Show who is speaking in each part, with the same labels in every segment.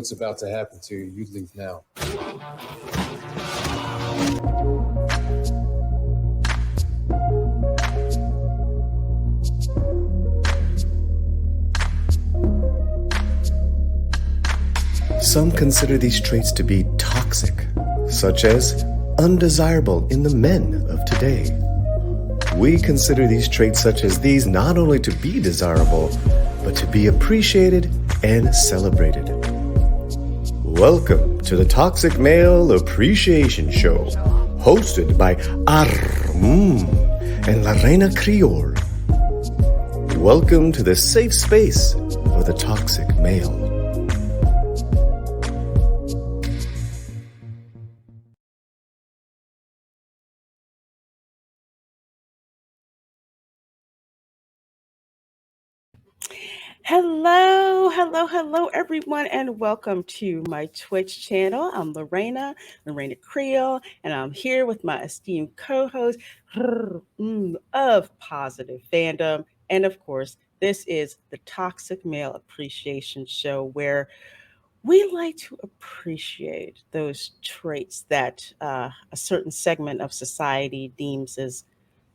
Speaker 1: what's about to happen to you. You leave now.
Speaker 2: Some consider these traits to be toxic, such as undesirable in the men of today. We consider these traits such as these not only to be desirable, but to be appreciated and celebrated. Welcome to the Toxic Male Appreciation Show, hosted by and La Reina Creole. Welcome to the safe space for the toxic male.
Speaker 3: Hello, everyone, and welcome to my Twitch channel. I'm Reina Creole, and I'm here with my esteemed co-host of Positive Fandom. And of course, this is the Toxic Male Appreciation Show, where we like to appreciate those traits that a certain segment of society deems as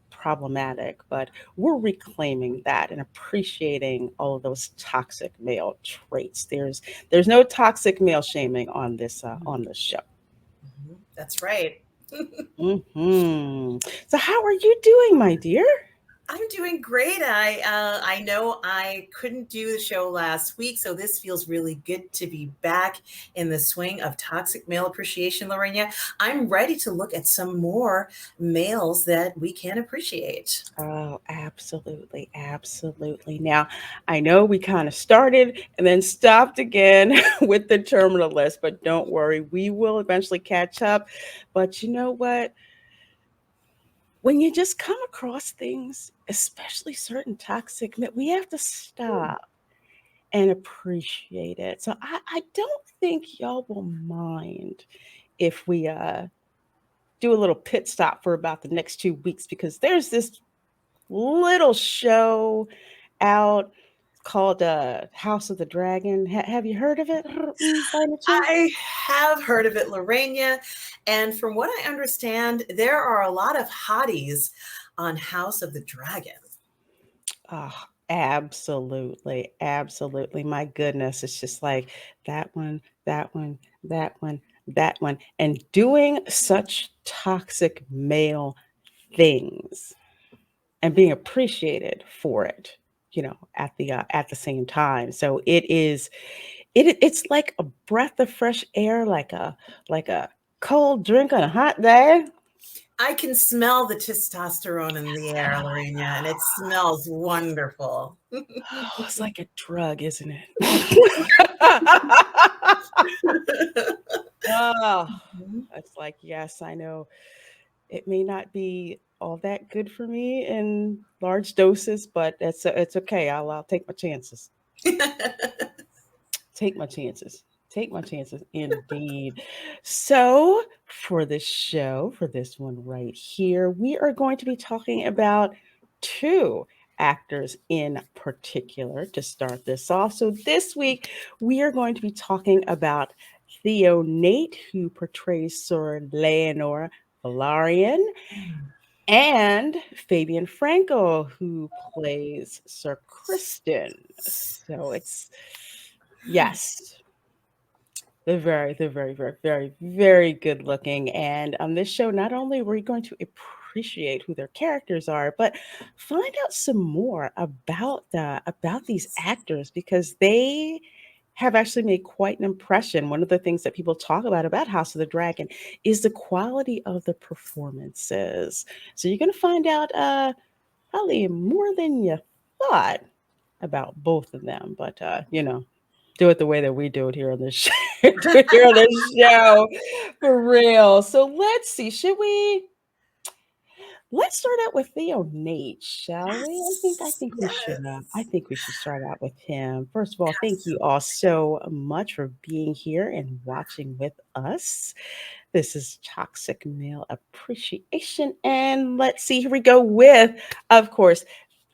Speaker 3: problematic, but we're reclaiming that and appreciating all of those toxic male traits. There's no toxic male shaming on this show.
Speaker 4: That's right.
Speaker 3: So how are you doing, my dear?
Speaker 4: I'm doing great. I know I couldn't do the show last week, so this feels really good to be back in the swing of toxic male appreciation, Lorena. I'm ready to look at some more males that we can appreciate.
Speaker 3: Oh, absolutely. Now, I know we kind of started and then stopped again with the terminal list, but don't worry, we will eventually catch up. But you know what? When you just come across things, especially certain toxic, we have to stop and appreciate it. So I don't think y'all will mind if we do a little pit stop for about the next 2 weeks, because there's this little show out called House of the Dragon. Have you heard of it?
Speaker 4: I have heard of it, Lorena. And from what I understand, there are a lot of hotties on House of the Dragon.
Speaker 3: Oh, absolutely. My goodness. It's just like that one, that one, that one, that one. And doing such toxic male things and being appreciated for it, at the same time. So it's like a breath of fresh air, like a cold drink on a hot day.
Speaker 4: I can smell the testosterone in the air, Lorena, and it smells wonderful.
Speaker 3: Oh, it's like a drug, isn't it? Oh, it's like, yes, I know it may not be all that good for me in large doses, but it's okay. I'll take my chances. Take my chances. Indeed. So, for this show, for this one right here, we are going to be talking about two actors in particular to start this off. So, this week, we are going to be talking about THEO Nate, who portrays Sir Leonor Valarian, and FABIEN Frankel, who plays Sir Kristen. So, yes. They're very good looking. And on this show, not only are we going to appreciate who their characters are, but find out some more about these actors, because they have actually made quite an impression. One of the things that people talk about House of the Dragon is the quality of the performances. So you're going to find out probably more than you thought about both of them. But do it the way that we do it here on this show. For real. So let's see. Let's start out with THEO Nate, shall we? I think we should. I think we should start out with him. First of all, thank you all so much for being here and watching with us. This is Toxic Male Appreciation, and let's see. Here we go with, of course,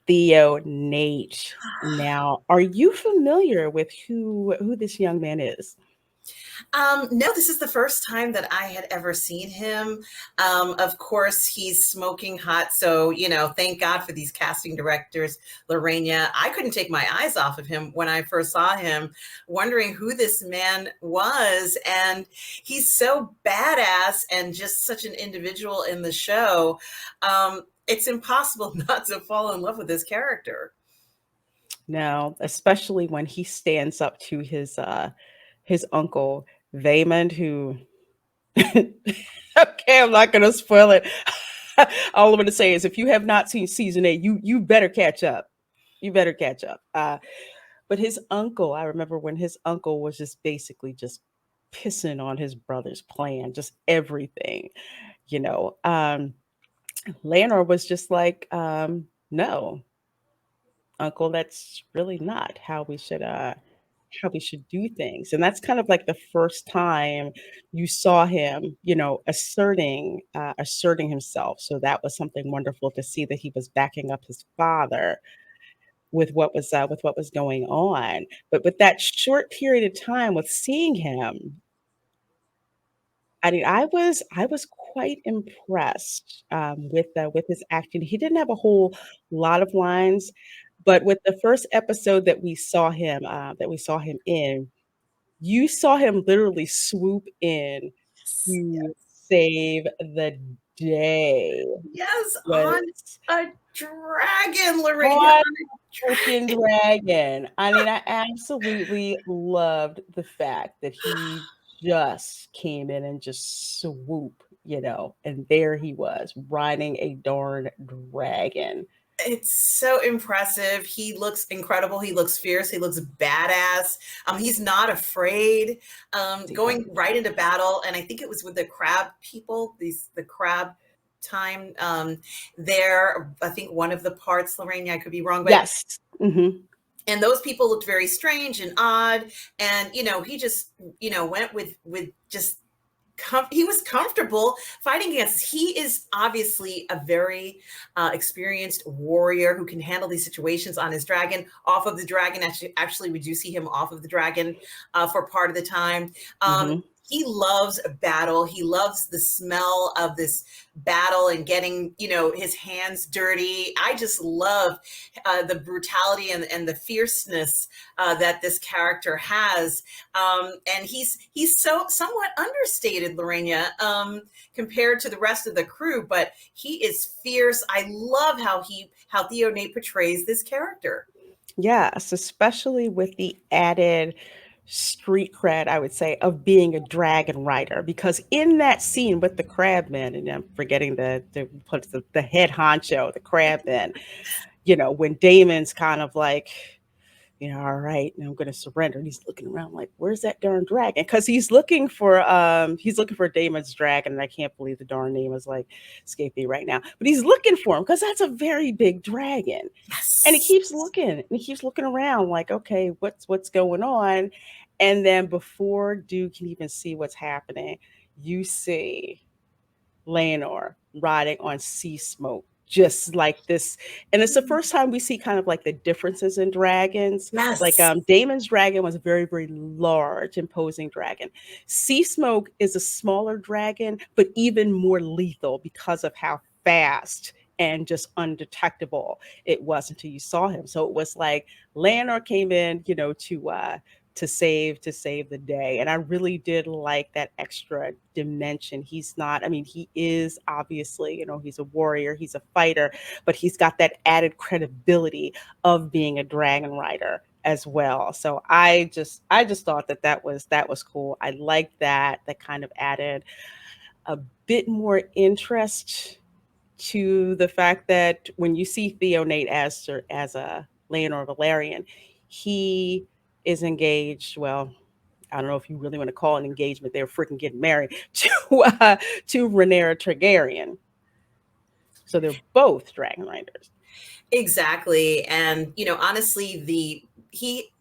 Speaker 3: THEO Nate. Now, are you familiar with who this young man is?
Speaker 4: No, this is the first time that I had ever seen him. Of course, he's smoking hot. So, thank God for these casting directors, Lorena. I couldn't take my eyes off of him when I first saw him, wondering who this man was. And he's so badass and just such an individual in the show. It's impossible not to fall in love with this character.
Speaker 3: Now, especially when he stands up to his uncle Vaymond, who okay, I'm not gonna spoil it. All I'm gonna say is if you have not seen season 8, you better catch up. You better catch up. But his uncle, I remember when his uncle was just basically just pissing on his brother's plan, just everything, you know. Leonor was just like, no, uncle, that's really not how we should do things. And that's kind of like the first time you saw him, asserting himself. So that was something wonderful to see that he was backing up his father with what was going on. But with that short period of time with seeing him, I mean, I was quite impressed with his acting. He didn't have a whole lot of lines, but with the first episode that we saw him in, you saw him literally swoop in
Speaker 4: Yes,
Speaker 3: to save the day.
Speaker 4: yes, on
Speaker 3: Was
Speaker 4: a dragon, Lorena,
Speaker 3: on
Speaker 4: on a
Speaker 3: freaking
Speaker 4: dragon.
Speaker 3: dragon. I mean, I absolutely loved the fact that he just came in and just swoop, and there he was riding a darn dragon.
Speaker 4: It's so impressive. He looks incredible. He looks fierce. He looks badass. He's not afraid.
Speaker 3: He
Speaker 4: Going
Speaker 3: wasn't.
Speaker 4: right into battle, and I think it was with the crab people. The crab time. There, I think one of the parts, Lorraine, I could be wrong, but
Speaker 3: Yes. Hmm.
Speaker 4: and those people looked very strange and odd. And he just went with just he was comfortable fighting against us. He is obviously a very experienced warrior who can handle these situations on his dragon, off of the dragon. Actually, we do see him off of the dragon for part of the time. Um,
Speaker 3: Hmm.
Speaker 4: he loves battle. He loves the smell of this battle and getting, his hands dirty. I just love the brutality and the fierceness that this character has. And he's so somewhat understated, Lorena, compared to the rest of the crew, but he is fierce. I love how Theo Nate portrays this character.
Speaker 3: Yes, especially with the added street cred, I would say, of being a dragon rider. Because in that scene with the crabman, and I'm forgetting the head honcho, the crabman, when Damon's kind of like, all right, now I'm going to surrender. And he's looking around like, where's that darn dragon? Because he's looking for Damon's dragon, and I can't believe the darn name is like escaping right now. But he's looking for him because that's a very big dragon, and he
Speaker 4: Yes.
Speaker 3: keeps looking, and he keeps looking around like, okay, what's going on? And then before Duke can even see what's happening, you see Leonor riding on sea smoke, just like this. And it's the first time we see kind of like the differences in dragons. Like
Speaker 4: Yes.
Speaker 3: Damon's dragon was a very, very large, imposing dragon. Sea smoke is a smaller dragon, but even more lethal because of how fast and just undetectable it was until you saw him. So it was like Leonor came in, to save the day. And I really did like that extra dimension. He's not, I mean, he is obviously, he's a warrior, he's a fighter, but he's got that added credibility of being a dragon rider as well. So I just thought that was cool. I liked that kind of added a bit more interest to the fact that when you see Theo Nate as a Leonor Valerian, he is engaged. Well, I don't know if you really want to call it an engagement. They're freaking getting married to Rhaenyra Targaryen. So they're both dragon riders.
Speaker 4: Exactly. And honestly, the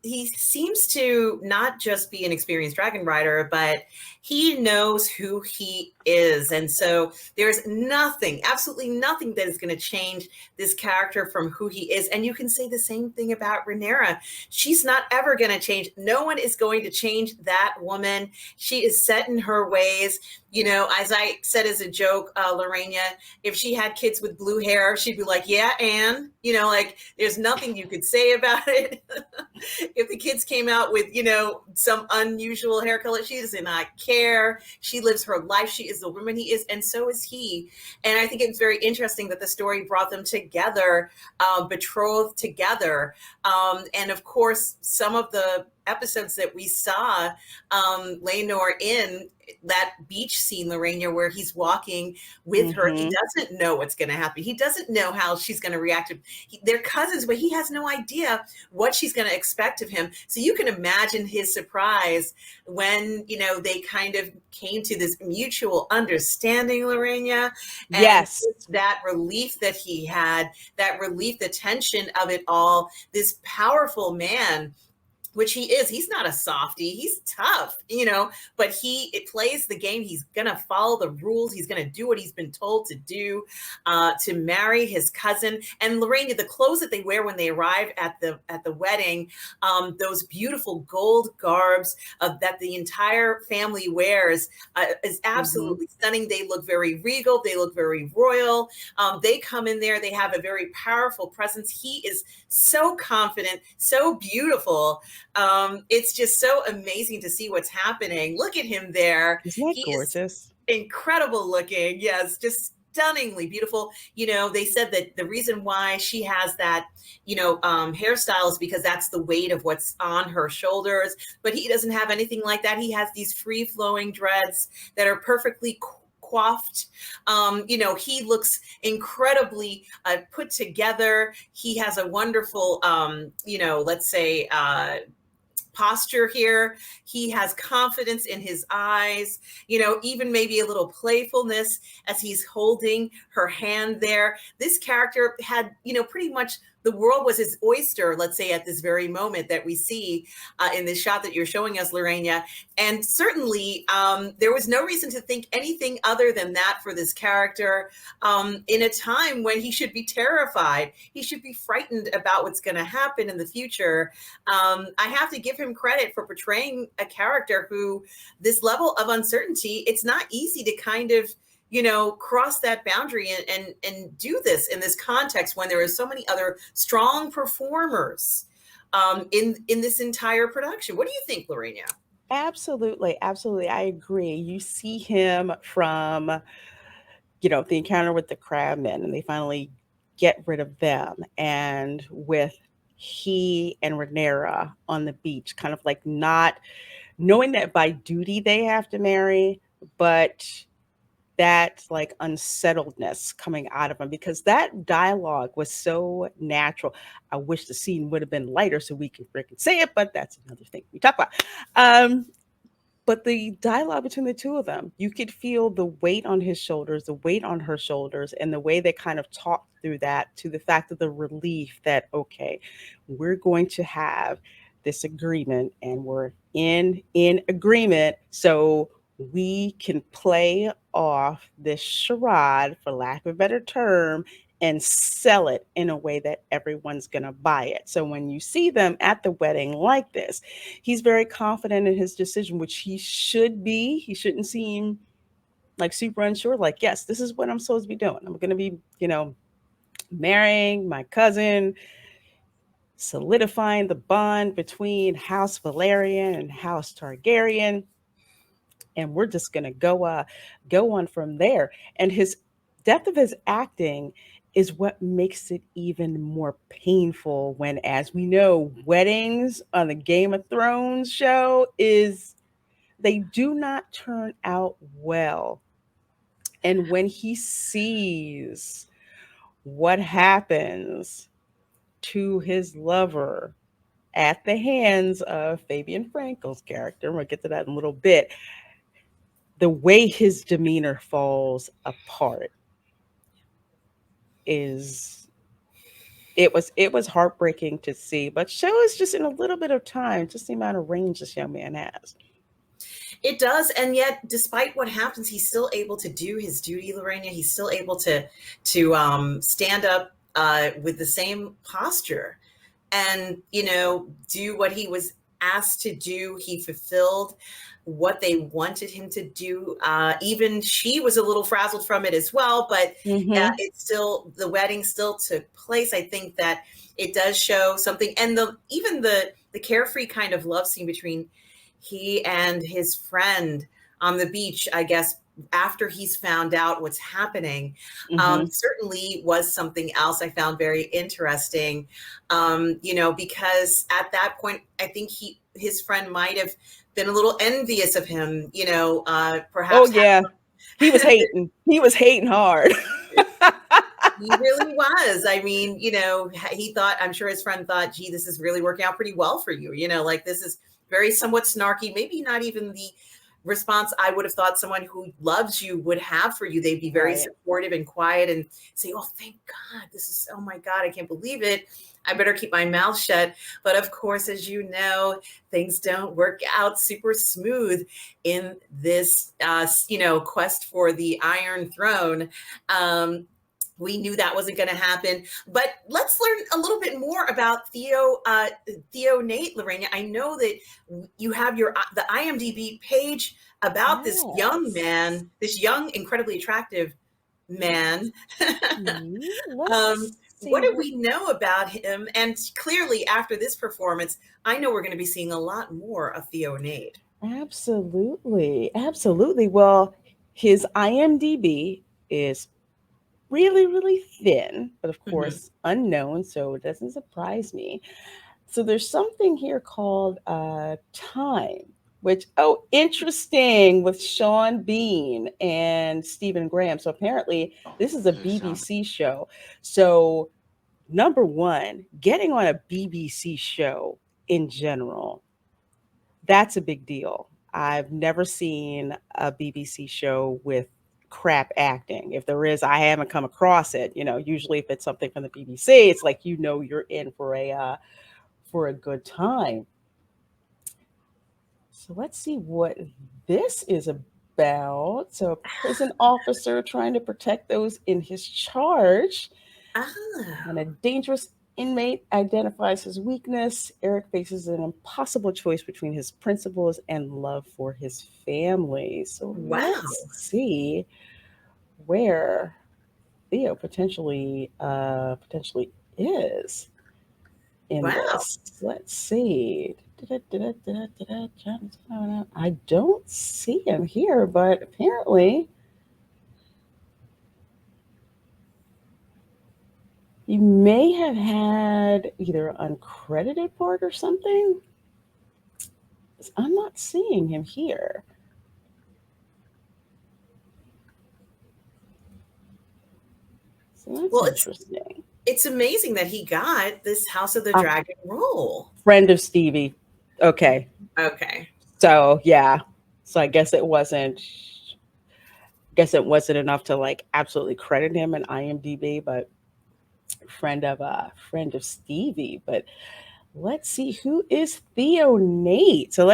Speaker 4: he seems to not just be an experienced dragon rider, but he knows who he is. And so there's nothing, absolutely nothing that is going to change this character from who he is. And you can say the same thing about Rhaenyra. She's not ever going to change. No one is going to change that woman. She is set in her ways. You know, as I said as a joke, Lorena, if she had kids with blue hair, she'd be like, yeah, and, you know, like there's nothing you could say about it. If the kids came out with, you know, some unusual hair color, she does not care. She lives her life. She is the woman he is, and so is he. And I think it's very interesting that the story brought them together, betrothed together. And of course, some of the episodes that we saw Laenor in, that beach scene, Lorena, where he's walking with her, he doesn't know what's going to happen. He doesn't know how she's going to react. They're cousins, but he has no idea what she's going to expect of him. So you can imagine his surprise when, you know, they kind of came to this mutual understanding, Lorena. And
Speaker 3: Yes.
Speaker 4: that relief that he had, that relief, the tension of it all, this powerful man, which he is. He's not a softie. He's tough, you know, but it plays the game. He's going to follow the rules. He's going to do what he's been told to do, to marry his cousin. And Lorena, the clothes that they wear when they arrive at the wedding, those beautiful gold garbs that the entire family wears is absolutely stunning. They look very regal. They look very royal. They come in there. They have a very powerful presence. He is so confident, so beautiful. It's just so amazing to see what's happening. Look at him there.
Speaker 3: Isn't that
Speaker 4: He
Speaker 3: gorgeous?
Speaker 4: is incredible looking. Yes, just stunningly beautiful. You know, they said that the reason why she has that, you know, hairstyle is because that's the weight of what's on her shoulders. But he doesn't have anything like that. He has these free flowing dreads that are perfectly coiffed. You know, he looks incredibly put together. He has a wonderful, you know, let's say, posture here. He has confidence in his eyes, you know, even maybe a little playfulness as he's holding her hand there. This character had, you know, pretty much the world was his oyster, let's say, at this very moment that we see in this shot that you're showing us, Lorena. And certainly there was no reason to think anything other than that for this character in a time when he should be terrified. He should be frightened about what's going to happen in the future. I have to give him credit for portraying a character who, this level of uncertainty, it's not easy to kind of, you know, cross that boundary and do this in this context when there are so many other strong performers in this entire production. What do you think, Lorena?
Speaker 3: Absolutely. Absolutely. I agree. You see him from, you know, the encounter with the crabmen, and they finally get rid of them. And with he and Rhaenyra on the beach, kind of like not knowing that by duty they have to marry, but that like unsettledness coming out of him, because that dialogue was so natural. I wish the scene would have been lighter so we can freaking say it, but that's another thing we talk about. But the dialogue between the two of them, you could feel the weight on his shoulders, the weight on her shoulders, and the way they kind of talked through that, to the fact of the relief that, okay, we're going to have this agreement and we're in agreement. So we can play off this charade, for lack of a better term, and sell it in a way that everyone's going to buy it. So when you see them at the wedding like this, he's very confident in his decision, which he should be. He shouldn't seem like super unsure. Like, yes, this is what I'm supposed to be doing. I'm going to be, you know, marrying my cousin, solidifying the bond between House Valerian and House Targaryen, and we're just going to go on from there. And his depth of his acting is what makes it even more painful when, as we know, weddings on the Game of Thrones show is, they do not turn out well. And when he sees what happens to his lover at the hands of Fabian Frankel's character, we'll get to that in a little bit, the way his demeanor falls apart is it was heartbreaking to see, but shows just in a little bit of time, just the amount of range this young man has.
Speaker 4: It does, and yet, despite what happens, he's still able to do his duty, Lorena. He's still able to stand up with the same posture, and do what he was asked to do. He fulfilled what they wanted him to do. Even she was a little frazzled from it as well, but
Speaker 3: Mm-hmm.
Speaker 4: it's still, the wedding still took place. I think that it does show something, and the carefree kind of love scene between he and his friend on the beach, I guess, after he's found out what's happening,
Speaker 3: Mm-hmm.
Speaker 4: certainly was something else I found very interesting. Because at that point, I think his friend might have been a little envious of him,
Speaker 3: Oh
Speaker 4: perhaps.
Speaker 3: yeah, he was hating. He was hating hard.
Speaker 4: He really was. I mean, he thought, I'm sure his friend thought, gee, this is really working out pretty well for you. Like, this is very somewhat snarky, maybe not even the response I would have thought someone who loves you would have for you. They'd be very
Speaker 3: Right.
Speaker 4: supportive and quiet and say, oh, thank God, oh my God, I can't believe it. I better keep my mouth shut. But of course, as you know, things don't work out super smooth in this, quest for the Iron Throne. We knew that wasn't going to happen, but let's learn a little bit more about Theo Nate, Lorena. I know that you have the IMDb page about this young
Speaker 3: Yes.
Speaker 4: man, this young, incredibly attractive man.
Speaker 3: Let's
Speaker 4: What
Speaker 3: see
Speaker 4: do
Speaker 3: what.
Speaker 4: we know about him? And clearly, after this performance, I know we're going to be seeing a lot more of Theo Nate.
Speaker 3: Absolutely, absolutely. Well, his IMDb is really, really thin, but of
Speaker 4: Mhm.
Speaker 3: course unknown, so it doesn't surprise me. So there's something here called Time, which, oh, interesting, with Sean Bean and Stephen Graham. So apparently this is a BBC show. So number one, getting on a BBC show in general, that's a big deal. I've never seen a BBC show with crap acting. If there is, I haven't come across it. Usually if it's something from the BBC, it's like you're in for a good time. So let's see what this is about. So a prison officer trying to protect those in his charge, when
Speaker 4: Ah,
Speaker 3: a dangerous inmate identifies his weakness, Eric faces an impossible choice between his principles and love for his family. So let's
Speaker 4: wow.
Speaker 3: see where Theo potentially is in
Speaker 4: Wow.
Speaker 3: this. Let's see. I don't see him here, but apparently he may have had either an uncredited part or something. I'm not seeing him here. So that's
Speaker 4: Well, it's
Speaker 3: interesting.
Speaker 4: it's amazing that he got this House of the
Speaker 3: Ah,
Speaker 4: Dragon role.
Speaker 3: friend of Stevie. Okay.
Speaker 4: Okay.
Speaker 3: So yeah. So I guess it wasn't enough to like absolutely credit him in IMDb, but friend of Stevie. But let's see, who is Theo Nate. So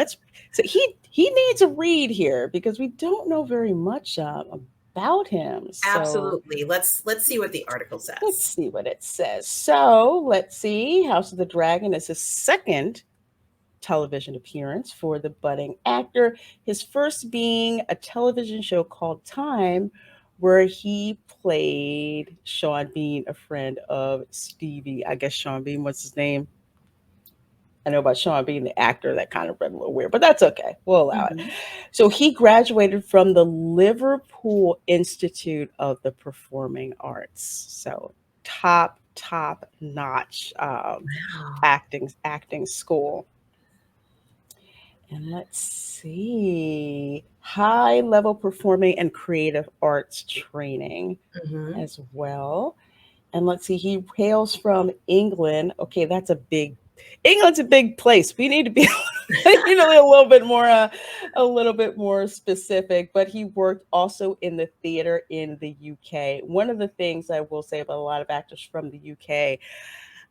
Speaker 3: he needs a read here because we don't know very much about him. So
Speaker 4: Absolutely. Let's see what the article
Speaker 3: let's
Speaker 4: says.
Speaker 3: see what it says. So let's see. House of the Dragon is his second television appearance for the budding actor, his first being a television show called Time, where he played Sean Bean, a friend of Stevie. I guess Sean Bean was his name. I know about Sean Bean, the actor, that kind of read a little weird, but that's okay. We'll allow it.
Speaker 4: Mhm.
Speaker 3: So he graduated from the Liverpool Institute of the Performing Arts. So top notch
Speaker 4: Wow.
Speaker 3: acting school. And let's see, high level performing and creative arts training
Speaker 4: Mhm.
Speaker 3: as well. And let's see, he hails from England. Okay, England's a big place. We need to be a little bit more specific. But he worked also in the theater in the UK. One of the things I will say about a lot of actors from the UK,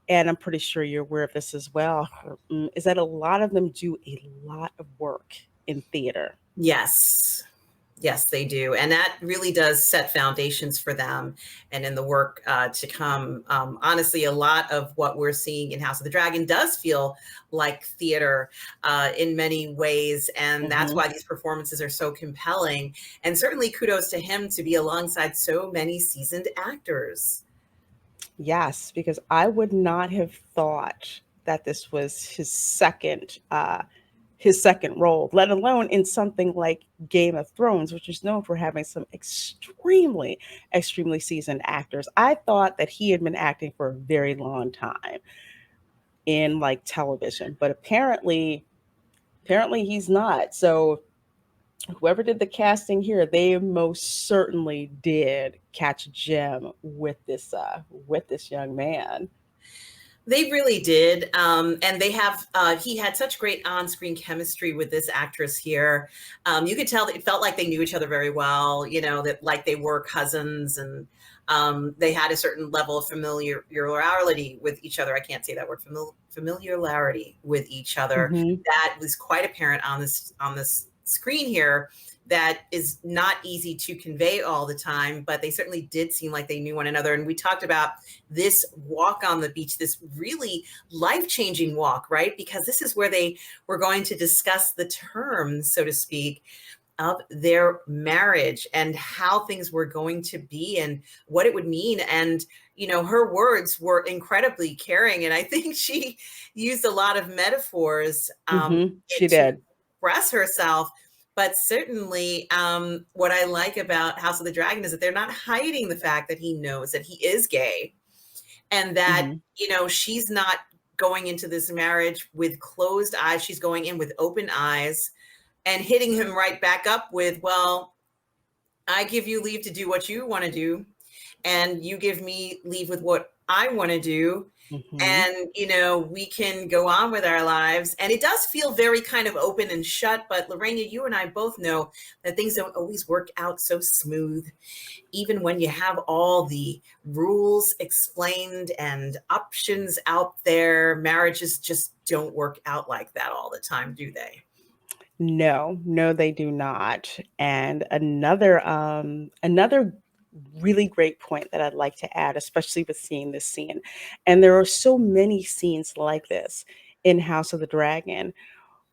Speaker 3: and I'm pretty sure you're aware of this as well, is that a lot of them do a lot of work in theater.
Speaker 4: Yes. Yes, they do. And that really does set foundations for them and in the work to come. Honestly, a lot of what we're seeing in House of the Dragon does feel like theater in many ways. And that's
Speaker 3: Hmm.
Speaker 4: why these performances are so compelling. And certainly kudos to him to be alongside so many seasoned actors.
Speaker 3: Yes, because I would not have thought that this was his second role, let alone in something like Game of Thrones, which is known for having some extremely seasoned actors. I thought that he had been acting for a very long time in like television, but apparently he's not. So whoever did the casting here, they most certainly did catch a gem with this young man.
Speaker 4: They really did. And they have, he had such great on screen chemistry with this actress here. You could tell that it felt like they knew each other very well, you know, that like they were cousins and they had a certain level of familiarity with each other. I can't say that word, familiarity with each other.
Speaker 3: Hmm.
Speaker 4: That was quite apparent on this screen here that is not easy to convey all the time, but they certainly did seem like they knew one another. And we talked about this walk on the beach, this really life-changing walk, right? Because this is where they were going to discuss the terms, so to speak, of their marriage and how things were going to be and what it would mean. And, you know, her words were incredibly caring. And I think she used a lot of metaphors
Speaker 3: She
Speaker 4: to
Speaker 3: did.
Speaker 4: express herself. But certainly, what I like about House of the Dragon is that they're not hiding the fact that he knows that he is gay and that,
Speaker 3: Hmm.
Speaker 4: you know, she's not going into this marriage with closed eyes. She's going in with open eyes and hitting him right back up with, well, I give you leave to do what you want to do, and you give me leave with what I want to do.
Speaker 3: Hmm.
Speaker 4: And, you know, we can go on with our lives. And it does feel very kind of open and shut. But Lorena, you and I both know that things don't always work out so smooth. Even when you have all the rules explained and options out there, marriages just don't work out like that all the time, do they?
Speaker 3: No, no, they do not. And another really great point that I'd like to add, especially with seeing this scene, and there are so many scenes like this in House of the Dragon,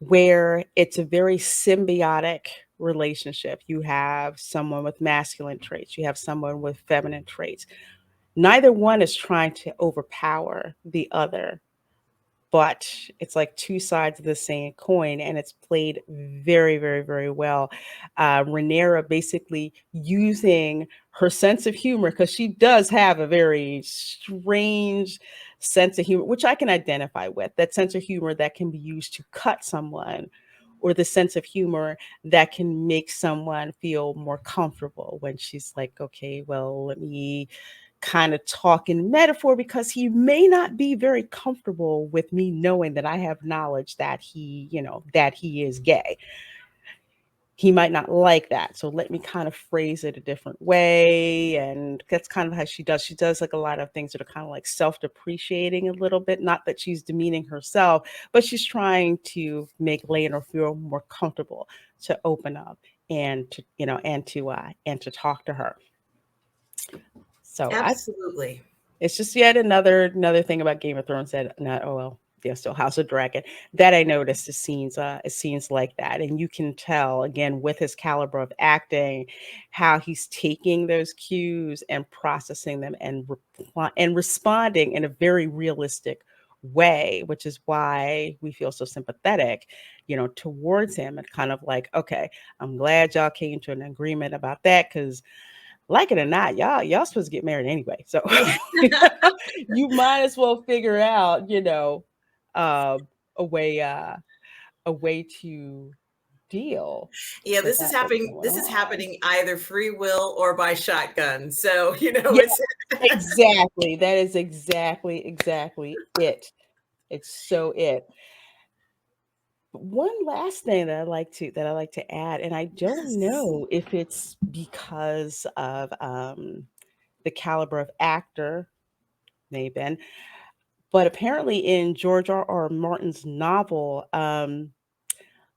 Speaker 3: where it's a very symbiotic relationship. You have someone with masculine traits, you have someone with feminine traits. Neither one is trying to overpower the other, but it's like two sides of the same coin, and it's played very well. Rhaenyra basically using her sense of humor, because she does have a very strange sense of humor, which I can identify with. That sense of humor that can be used to cut someone, or the sense of humor that can make someone feel more comfortable when she's like, okay, well, let me kind of talk in metaphor because he may not be very comfortable with me knowing that I have knowledge that that he is gay. He might not like that. So let me kind of phrase it a different way. And that's kind of how she does. She does like a lot of things that are kind of like self-depreciating a little bit. Not that she's demeaning herself, but she's trying to make Lena feel more comfortable to open up and to, and to talk to her. So I
Speaker 4: Absolutely.
Speaker 3: It's just yet another thing about Game of Thrones that not oh well, yeah, still House of Dragon that I noticed is scenes like that. And you can tell again with his caliber of acting how he's taking those cues and processing them and responding in a very realistic way, which is why we feel so sympathetic, towards him and kind of like, okay, I'm glad y'all came to an agreement about that because like it or not, y'all supposed to get married anyway. So
Speaker 4: Yeah.
Speaker 3: you might as well figure out, uh, a way a way to deal
Speaker 4: Yeah,
Speaker 3: with
Speaker 4: this is
Speaker 3: that that's
Speaker 4: happening.
Speaker 3: going
Speaker 4: This is
Speaker 3: on.
Speaker 4: happening either free will or by shotgun. So, you know,
Speaker 3: Yeah,
Speaker 4: it's
Speaker 3: exactly. That is exactly it. It's so it. But one last thing that I like to add, and I don't
Speaker 4: yes.
Speaker 3: know if it's because of the caliber of actor, maybe, But apparently, in George R. Martin's novel,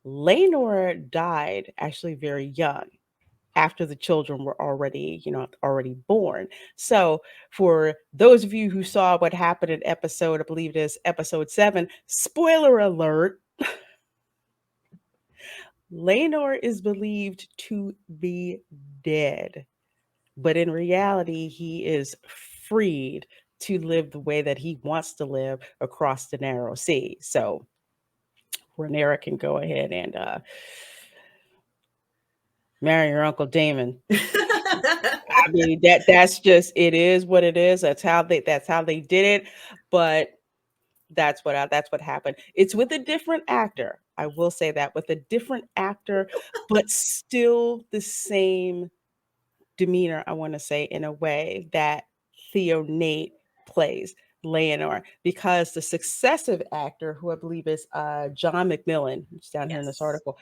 Speaker 3: Lenore died actually very young after the children were already born. So for those of you who saw what happened in episode, I believe it is episode 7, spoiler alert, Lenore is believed to be dead. But in reality, he is freed to live the way that he wants to live across the narrow sea. So Rhaenyra can go ahead and marry your Uncle Damon. I mean, that's just, it is what it is. That's how they did it. But that's what happened. It's with a different actor. I will say that, with a different actor, but still the same demeanor, I want to say, in a way that Theo Nate plays Leonor, because the successive actor, who I believe is John McMillan, who's down here in this
Speaker 4: Yes.
Speaker 3: article,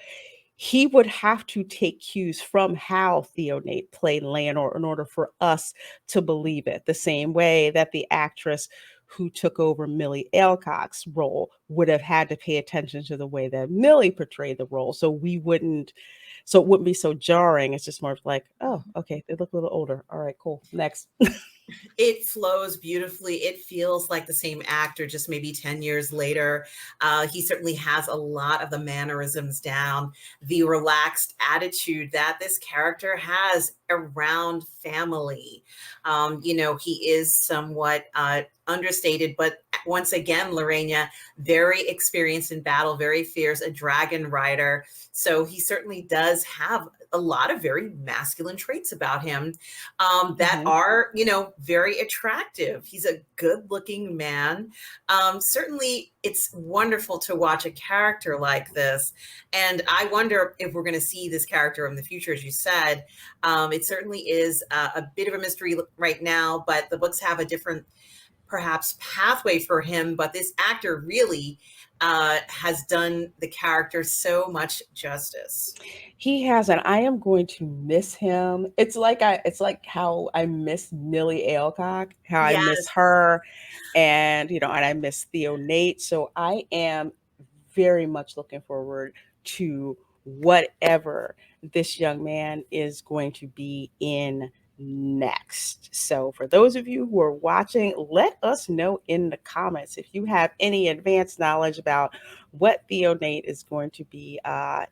Speaker 3: he would have to take cues from how Theo Nate played Leonor in order for us to believe it, the same way that the actress who took over Millie Alcock's role would have had to pay attention to the way that Millie portrayed the role, so it wouldn't be so jarring. It's just more of like, oh, okay, they look a little older. All right, cool. Next.
Speaker 4: It flows beautifully. It feels like the same actor, just maybe 10 years later. He certainly has a lot of the mannerisms down, the relaxed attitude that this character has around family. He is somewhat understated, but once again, Lorena, very experienced in battle, very fierce, a dragon rider. So he certainly does have a lot of very masculine traits about him that
Speaker 3: Mhm.
Speaker 4: are, very attractive. He's a good looking man. Certainly, it's wonderful to watch a character like this. And I wonder if we're going to see this character in the future, as you said. It certainly is a bit of a mystery right now, but the books have a different, perhaps, pathway for him. But this actor really has done the character so much justice.
Speaker 3: He has, and I am going to miss him. It's like how I miss Millie Alcock, how I miss
Speaker 4: Yes.
Speaker 3: her, and I miss Theo Nate. So I am very much looking forward to whatever this young man is going to be in next. So for those of you who are watching, let us know in the comments if you have any advanced knowledge about what Theo Nate is going to be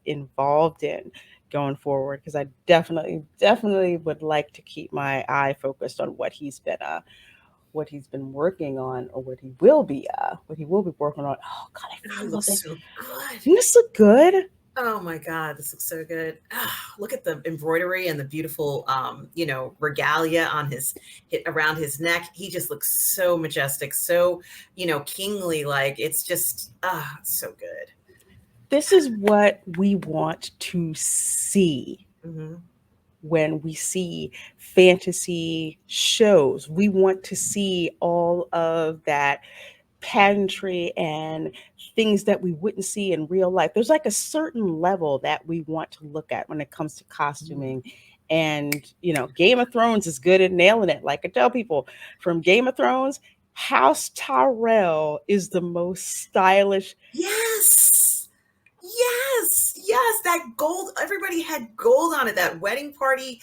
Speaker 3: involved in going forward, because I definitely would like to keep my eye focused on what he's been working on, or what he will be working on. Oh God, I
Speaker 4: Oh, he
Speaker 3: feel love
Speaker 4: looks
Speaker 3: it.
Speaker 4: so good.
Speaker 3: Doesn't this look good?
Speaker 4: Oh my God, this looks so good. Look at the embroidery and the beautiful, regalia on around his neck. He just looks so majestic, so, kingly. Like, it's just, so good.
Speaker 3: This is what we want to see
Speaker 4: Hmm.
Speaker 3: when we see fantasy shows. We want to see all of that pageantry and things that we wouldn't see in real life. There's like a certain level that we want to look at when it comes to costuming. And, Game of Thrones is good at nailing it. Like I tell people, from Game of Thrones, House Tyrell is the most stylish.
Speaker 4: Yes. Yes, that gold. Everybody had gold on it. That wedding party,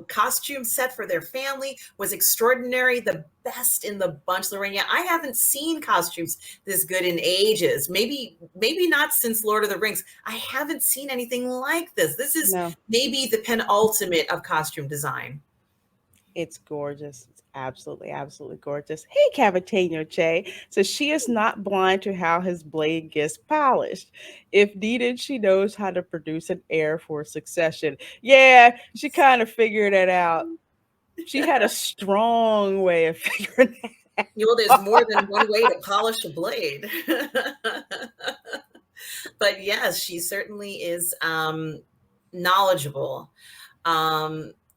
Speaker 4: costume set for their family was extraordinary. The best in the bunch, Lorena. I haven't seen costumes this good in ages. Maybe not since Lord of the Rings. I haven't seen anything like this. This is
Speaker 3: No,
Speaker 4: maybe the penultimate of costume design.
Speaker 3: it's gorgeous. It's absolutely, absolutely gorgeous. Hey, Cavitano Che. So she is not blind to how his blade gets polished. If needed, she knows how to produce an heir for succession. Yeah, she kind of figured it out. She had a strong way of figuring it
Speaker 4: Well, there's
Speaker 3: out.
Speaker 4: more than one way to polish a blade. But yes, she certainly is knowledgeable.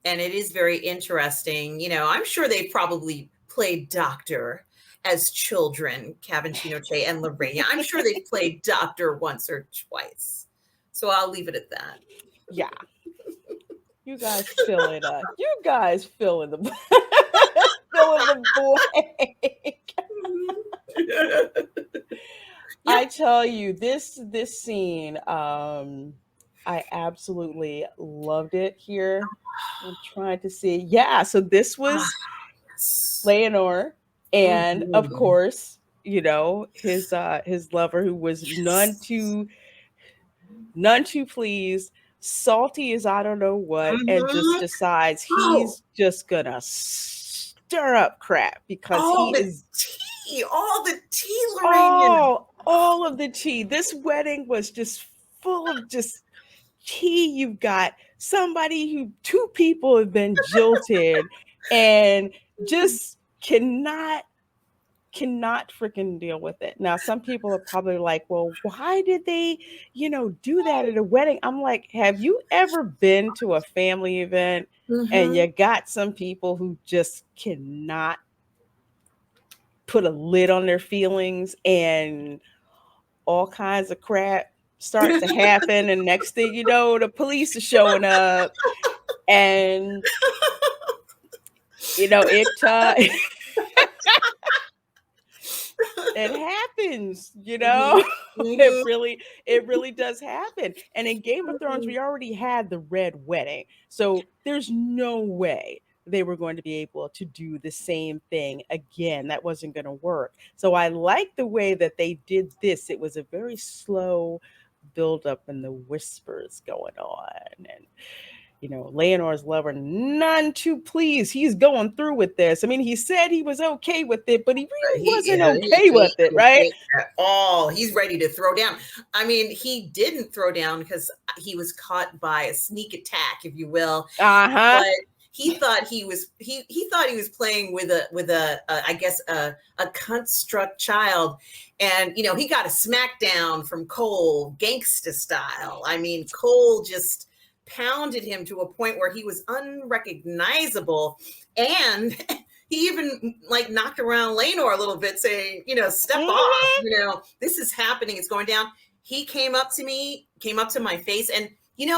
Speaker 4: And it is very interesting. I'm sure they probably played doctor as children, Cavancino Che and Lorena. I'm sure they've played doctor once or twice. So I'll leave it at that.
Speaker 3: Yeah, you guys fill it up. You guys fill in the fill in the blank. tell you, this scene, I absolutely loved it here. I'm trying to see. Yeah, so this
Speaker 4: Ah,
Speaker 3: was
Speaker 4: yes.
Speaker 3: Leonor, and of
Speaker 4: Mhm.
Speaker 3: course, his lover who was none too pleased, salty as I don't know what, and just
Speaker 4: Mhm.
Speaker 3: decides
Speaker 4: Oh,
Speaker 3: he's just gonna stir up crap because
Speaker 4: all
Speaker 3: he
Speaker 4: the
Speaker 3: is
Speaker 4: all the tea, Lorraine.
Speaker 3: all of the tea. This wedding was just full of just tea. You've got somebody who two people have been jilted and just cannot freaking deal with it. Now, some people are probably like, well, why did they, do that at a wedding? I'm like, have you ever been to a family event and
Speaker 4: Mm-hmm.
Speaker 3: you got some people who just cannot put a lid on their feelings and all kinds of crap starts to happen? And next thing you know, the police are showing up and, it, it happens,
Speaker 4: Mm-hmm.
Speaker 3: it
Speaker 4: Mm-hmm.
Speaker 3: really does happen. And in Game of Thrones we already had the red wedding, so there's no way they were going to be able to do the same thing again. That wasn't going to work. So I like the way that they did this. It was a very slow build up and the whispers going on, and Leonor's lover, none too pleased. He's going through with this. I mean, he said he was okay with it, but he really wasn't
Speaker 4: He
Speaker 3: okay with it,
Speaker 4: ain't
Speaker 3: right?
Speaker 4: okay at all. He's ready to throw down. I mean, he didn't throw down because he was caught by a sneak attack, if you will.
Speaker 3: Uh-huh.
Speaker 4: But he thought he thought he was playing with a I guess a construct child, and he got a smackdown from Cole, gangsta style. I mean, Cole just pounded him to a point where he was unrecognizable, and he even like knocked around Lanor a little bit, saying, step off,
Speaker 3: Mhm.
Speaker 4: this is happening, it's going down. He came up to my face, and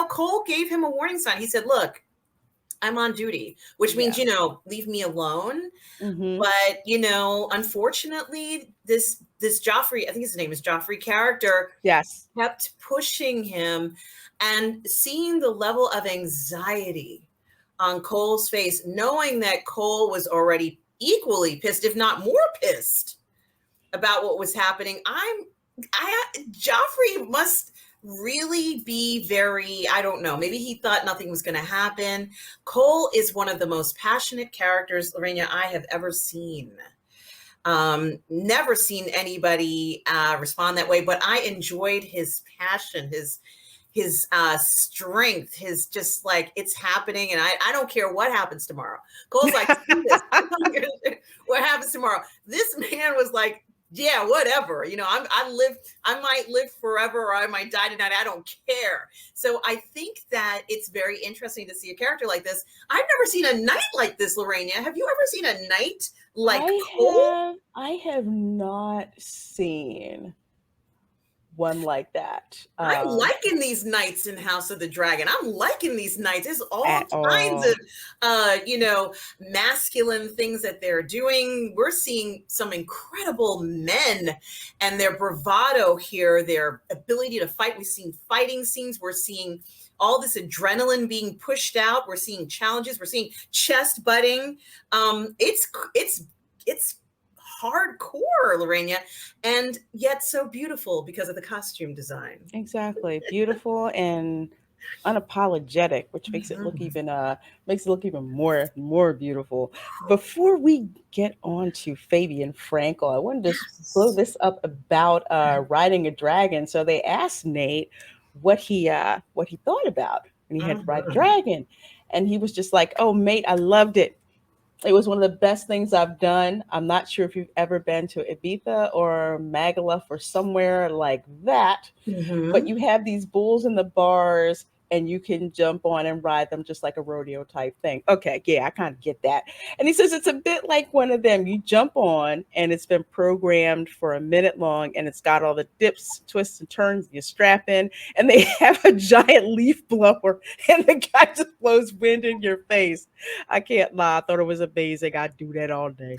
Speaker 4: Cole gave him a warning sign. He said, look, I'm on duty, which means,
Speaker 3: Yeah.
Speaker 4: leave me alone.
Speaker 3: Mm-hmm.
Speaker 4: But, unfortunately, this Joffrey, I think his name is Joffrey character,
Speaker 3: Yes.
Speaker 4: kept pushing him, and seeing the level of anxiety on Cole's face, knowing that Cole was already equally pissed, if not more pissed, about what was happening. Joffrey must really be very, I don't know, maybe he thought nothing was going to happen. Cole is one of the most passionate characters, Lorena, I have ever seen. Never seen anybody respond that way, but I enjoyed his passion, his strength, his just like, it's happening, and I don't care what happens tomorrow. Cole's like, see this. What happens tomorrow? This man was like, yeah, whatever. I might live forever, or I might die tonight. I don't care. So I think that it's very interesting to see a character like this. I've never seen a knight like this, Lorena. Have you ever seen a knight like Cole?
Speaker 3: I have not seen one like that.
Speaker 4: I'm liking these knights in House of the Dragon. I'm liking these knights. There's all
Speaker 3: At
Speaker 4: kinds
Speaker 3: all.
Speaker 4: of, masculine things that they're doing. We're seeing some incredible men and their bravado here, their ability to fight. We've seen fighting scenes. We're seeing all this adrenaline being pushed out. We're seeing challenges. We're seeing chest butting. It's hardcore, Lorena, and yet so beautiful because of the costume design.
Speaker 3: Exactly. Beautiful and unapologetic, which makes it look even more beautiful. Before we get on to Fabian Frankel, I wanted to blow
Speaker 4: Yes.
Speaker 3: this up about riding a dragon. So they asked Nate what he thought about when he had to ride a
Speaker 4: Mhm.
Speaker 3: dragon. And he was just like, "Oh, mate, I loved it. It was one of the best things I've done. I'm not sure if you've ever been to Ibiza or Magaluf or somewhere like that, but
Speaker 4: Mhm.
Speaker 3: you have these bulls in the bars and you can jump on and ride them just like a rodeo type thing." Okay, yeah, I kind of get that. And he says it's a bit like one of them. You jump on and it's been programmed for a minute long and it's got all the dips, twists, and turns. You strap in and they have a giant leaf blower and the guy just blows wind in your face. I can't lie. I thought it was amazing. I'd do that all day.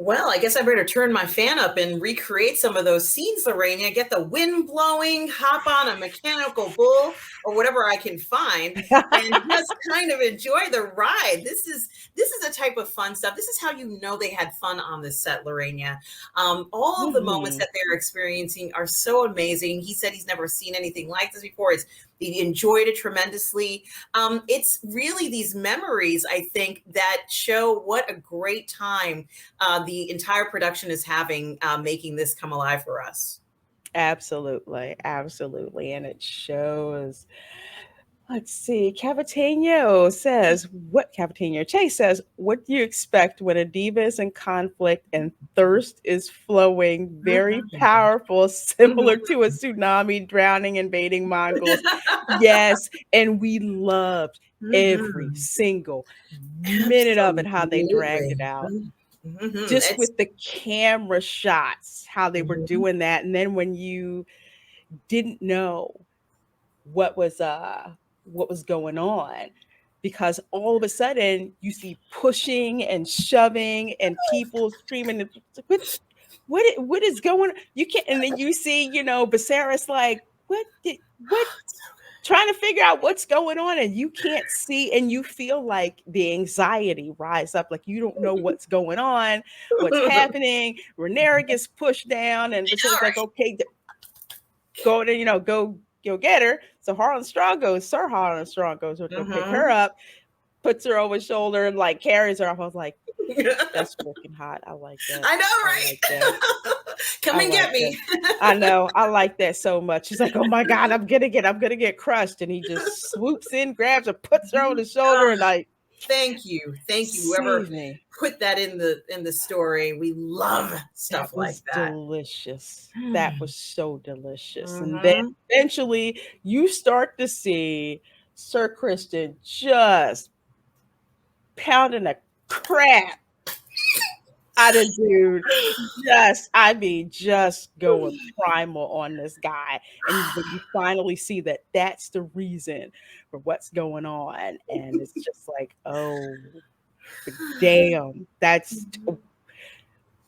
Speaker 4: Well, I guess I better turn my fan up and recreate some of those scenes, Lorena. Get the wind blowing, hop on a mechanical bull or whatever I can find, and just kind of enjoy the ride. This is a type of fun stuff. This is how you know they had fun on the set, Lorena. All of the moments
Speaker 3: Mhm.
Speaker 4: that they're experiencing are so amazing. He said he's never seen anything like this before. He enjoyed it tremendously. It's really these memories, I think, that show what a great time the entire production is having, making this come alive for us.
Speaker 3: Absolutely, absolutely, and it shows. Let's see. Cavatano says, what Cavatano Chase says, what do you expect when a diva is in conflict and thirst is flowing? Very
Speaker 4: Mhm.
Speaker 3: powerful, similar to a tsunami drowning invading Mongols. Yes, and we loved every
Speaker 4: Mhm.
Speaker 3: single minute of it, how they dragged it
Speaker 4: Absolutely.
Speaker 3: out. Just
Speaker 4: It's
Speaker 3: with the camera shots, how they were
Speaker 4: mhm.
Speaker 3: doing that. And then when you didn't know what was uh what was going on, because all of a sudden you see pushing and shoving and people screaming, what is going on? You can't, and then you see, Viserys like, what, trying to figure out what's going on, and you can't see, and you feel like the anxiety rise up, like you don't know what's going on, what's happening. Rhaenyra gets pushed down, and Viserys like, okay, go to, go get her. So Sir Harlan Strong goes to go pick her
Speaker 4: Mhm.
Speaker 3: up, puts her over his shoulder, and like carries her off. I was like, that's freaking hot. I like that.
Speaker 4: I know,
Speaker 3: I like that.
Speaker 4: right? Come
Speaker 3: I
Speaker 4: and
Speaker 3: like
Speaker 4: get
Speaker 3: that.
Speaker 4: me.
Speaker 3: I know. I like that so much. He's like, oh my God, I'm gonna get crushed. And he just swoops in, grabs her, puts her over the shoulder,
Speaker 4: Oh,
Speaker 3: and like,
Speaker 4: thank you, whoever
Speaker 3: save me.
Speaker 4: put that in the story. We love
Speaker 3: That
Speaker 4: stuff like
Speaker 3: was
Speaker 4: that.
Speaker 3: delicious. That was so delicious. And then
Speaker 4: Mhm.
Speaker 3: eventually you start to see Sir Kristen just pounding the crap out of dude. Just going primal on this guy. And when you finally see that that's the reason for what's going on. And it's just like, oh, damn.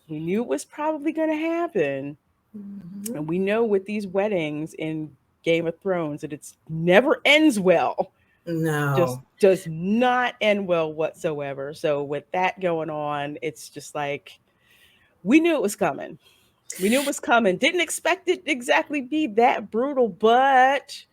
Speaker 3: We knew it was probably going to happen. And
Speaker 4: Mhm.
Speaker 3: we know with these weddings in Game of Thrones that it's never ends well. Just
Speaker 4: No.
Speaker 3: does not end well whatsoever. So with that going on, it's just like we knew it was coming. We knew it was coming. Didn't expect it to exactly be that brutal, but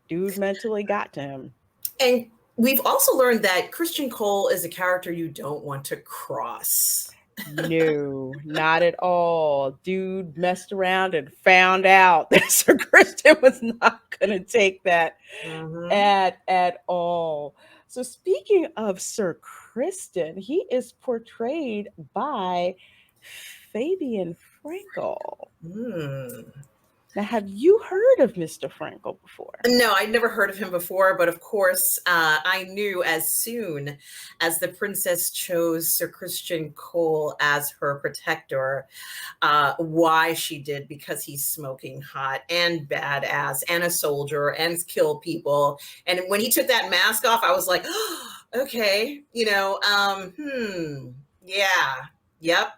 Speaker 3: dude mentally got to him.
Speaker 4: And we've also learned that Christian Cole is a character you don't want to cross.
Speaker 3: No, not at all. Dude messed around and found out that Sir Christian was not going to take that
Speaker 4: Mhm.
Speaker 3: at all. So speaking of Sir Kristen, he is portrayed by Fabian Frankel.
Speaker 4: Mm.
Speaker 3: Now, have you heard of Mr. Frankel before?
Speaker 4: No, I'd never heard of him before, but of course, I knew as soon as the princess chose Sir Christian Cole as her protector, why she did, because he's smoking hot and badass and a soldier and kill people. And when he took that mask off, I was like, oh, okay, yeah, yep,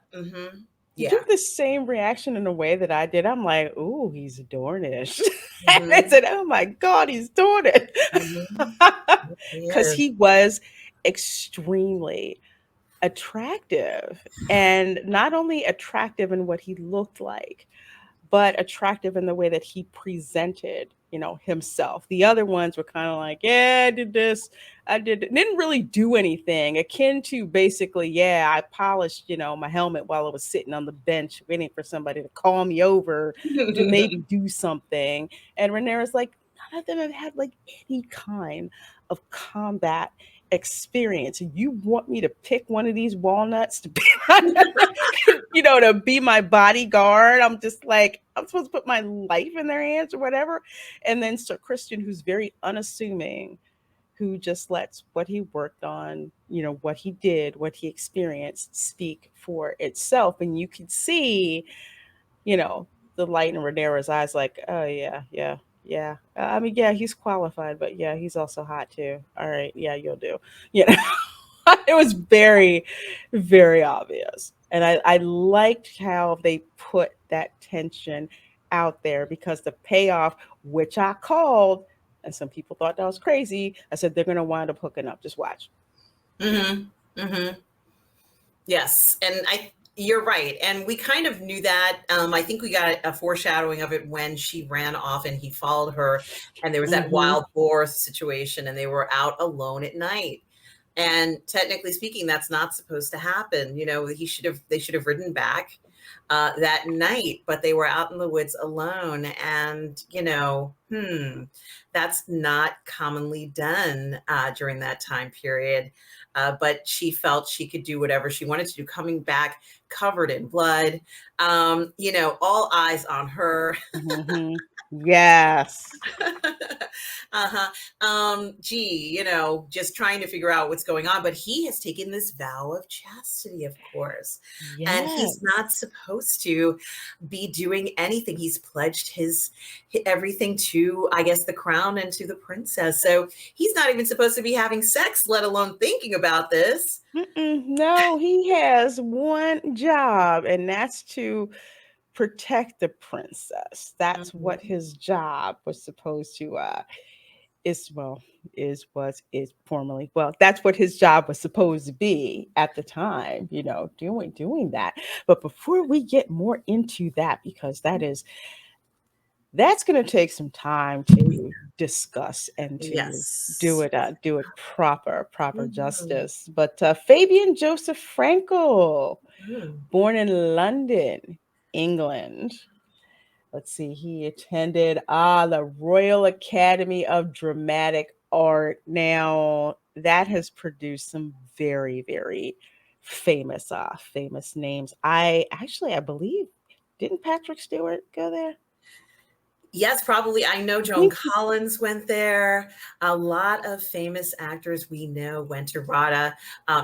Speaker 3: Did you
Speaker 4: yeah.
Speaker 3: have the same reaction in a way that I did? I'm like, ooh, he's Dornish. And I
Speaker 4: Hmm.
Speaker 3: said, oh my God, he's Dornish.
Speaker 4: Hmm.
Speaker 3: Because
Speaker 4: Yeah.
Speaker 3: he was extremely attractive. And not only attractive in what he looked like, but attractive in the way that he presented, himself. The other ones were kind of like, yeah, I did this, didn't really do anything, akin to basically, yeah, I polished, my helmet while I was sitting on the bench waiting for somebody to call me over to maybe do something. And Rhaenyra's like, none of them have had like any kind of combat experience. You want me to pick one of these walnuts to be my, to be my bodyguard? I'm just like, I'm supposed to put my life in their hands or whatever. And then Sir Christian, who's very unassuming, who just lets what he worked on, what he did, what he experienced speak for itself. And you could see, the light in Rhaenyra's eyes, like, oh yeah, yeah, yeah. I mean, yeah, he's qualified, but yeah, he's also hot too. All right, yeah, you'll do. You know, It was very, very obvious. And I liked how they put that tension out there because the payoff, which I called, and some people thought that was crazy, I said they're going to wind up hooking up. Just watch.
Speaker 4: Mm-hmm. Mm-hmm. Yes, and you're right, and we kind of knew that. I think we got a foreshadowing of it when she ran off and he followed her, and there was that
Speaker 3: Hmm.
Speaker 4: wild boar situation, and they were out alone at night. And technically speaking, that's not supposed to happen. They should have ridden back that night, but they were out in the woods alone, and that's not commonly done during that time period. But she felt she could do whatever she wanted to do, coming back covered in blood, all eyes on her.
Speaker 3: Hmm. Yes.
Speaker 4: Uh-huh. Gee, just trying to figure out what's going on. But he has taken this vow of chastity, of course, and he's
Speaker 3: Yes.
Speaker 4: not supposed to be doing anything. He's pledged his everything to, I guess, the crown and to the princess. So he's not even supposed to be having sex, let alone thinking about this.
Speaker 3: Mm-mm. No, he has one job, and that's to protect the princess. That's what
Speaker 4: Mhm.
Speaker 3: his job was supposed to is well is was is formerly well that's what his job was supposed to be at the time, doing that. But before we get more into that, because that's going to take some time to discuss and to
Speaker 4: Yes.
Speaker 3: do it proper
Speaker 4: Mhm.
Speaker 3: justice. But Fabian Joseph Frankel,
Speaker 4: Mhm.
Speaker 3: born in London, England. Let's see, he attended the Royal Academy of Dramatic Art. Now, that has produced some very, very famous names. I believe, didn't Patrick Stewart go there?
Speaker 4: Yes, probably. I know
Speaker 3: I
Speaker 4: Joan
Speaker 3: think he,
Speaker 4: Collins went there. A lot of famous actors we know went to RADA.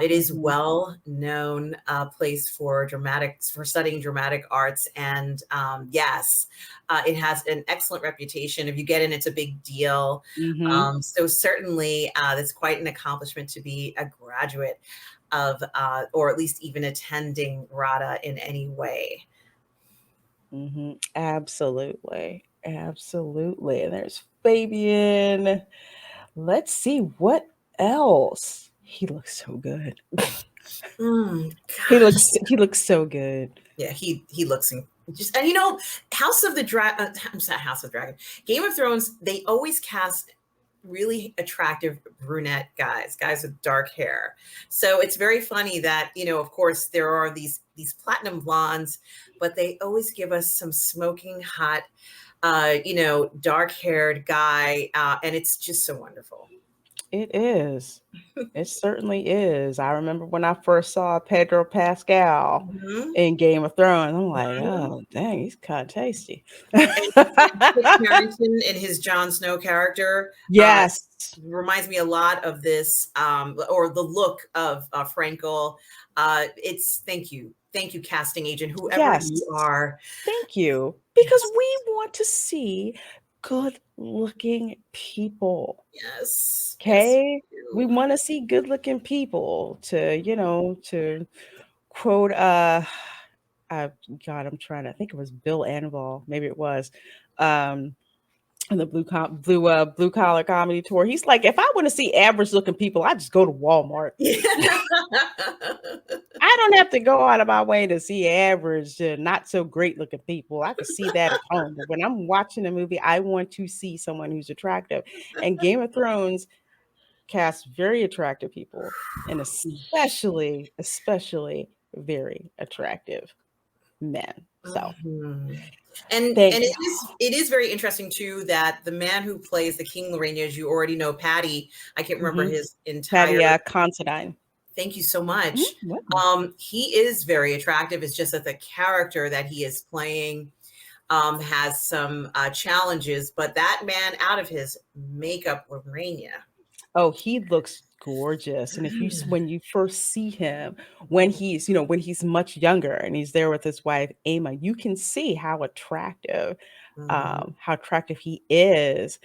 Speaker 4: It is
Speaker 3: mhm,
Speaker 4: well known place for studying dramatic arts, and yes, it has an excellent reputation. If you get in, it's a big deal.
Speaker 3: mhm,
Speaker 4: So certainly, that's quite an accomplishment to be a graduate of, or at least even attending RADA in any way.
Speaker 3: mhm. Absolutely. Absolutely. And there's Fabian. Let's see what else. He looks so good.
Speaker 4: Gosh.
Speaker 3: He looks so good.
Speaker 4: Yeah, he looks just, and House of the Dragon. I'm sorry, House of the Dragon. Game of Thrones. They always cast really attractive brunette guys with dark hair. So it's very funny that of course, there are these platinum blondes, but they always give us some smoking hot, dark haired guy, and it's just so wonderful.
Speaker 3: It is. It certainly is. I remember when I first saw Pedro Pascal
Speaker 4: Mhm.
Speaker 3: in Game of Thrones, I'm like,
Speaker 4: Mhm.
Speaker 3: oh, dang, he's kind of tasty.
Speaker 4: And Kit Harington in his Jon Snow character
Speaker 3: Yes.
Speaker 4: reminds me a lot of this, or the look of Frankel. It's thank you, casting agent, whoever you
Speaker 3: Yes.
Speaker 4: are.
Speaker 3: Thank you. Because
Speaker 4: Yes,
Speaker 3: we want to see good looking people.
Speaker 4: yes, yes,
Speaker 3: Okay. We
Speaker 4: you.
Speaker 3: want to see good looking people to quote God, I'm trying to think it was Bill Anvil, maybe it was. Um and the blue collar comedy tour. He's like, if I want to see average looking people, I just go to Walmart.
Speaker 4: Yeah.
Speaker 3: I don't have to go out of my way to see average, not so great looking people. I could see that at home. But when I'm watching a movie, I want to see someone who's attractive. And Game of Thrones casts very attractive people, and especially very attractive men. So
Speaker 4: Mhm. And
Speaker 3: thank you.
Speaker 4: it is very interesting too that the man who plays the King Lorraine, as you already know, Patty. I can't remember
Speaker 3: Hmm.
Speaker 4: his
Speaker 3: Patty
Speaker 4: entire.
Speaker 3: Considine.
Speaker 4: Thank you so
Speaker 3: Mhm,
Speaker 4: much.
Speaker 3: welcome.
Speaker 4: He is very attractive. It's just that the character that he is playing has some challenges, but that man out of his makeup, Lorraine.
Speaker 3: Oh, he looks gorgeous. And if when you first see him, when when he's much younger and he's there with his wife, Ama, you can see how attractive
Speaker 4: Mhm.
Speaker 3: he is.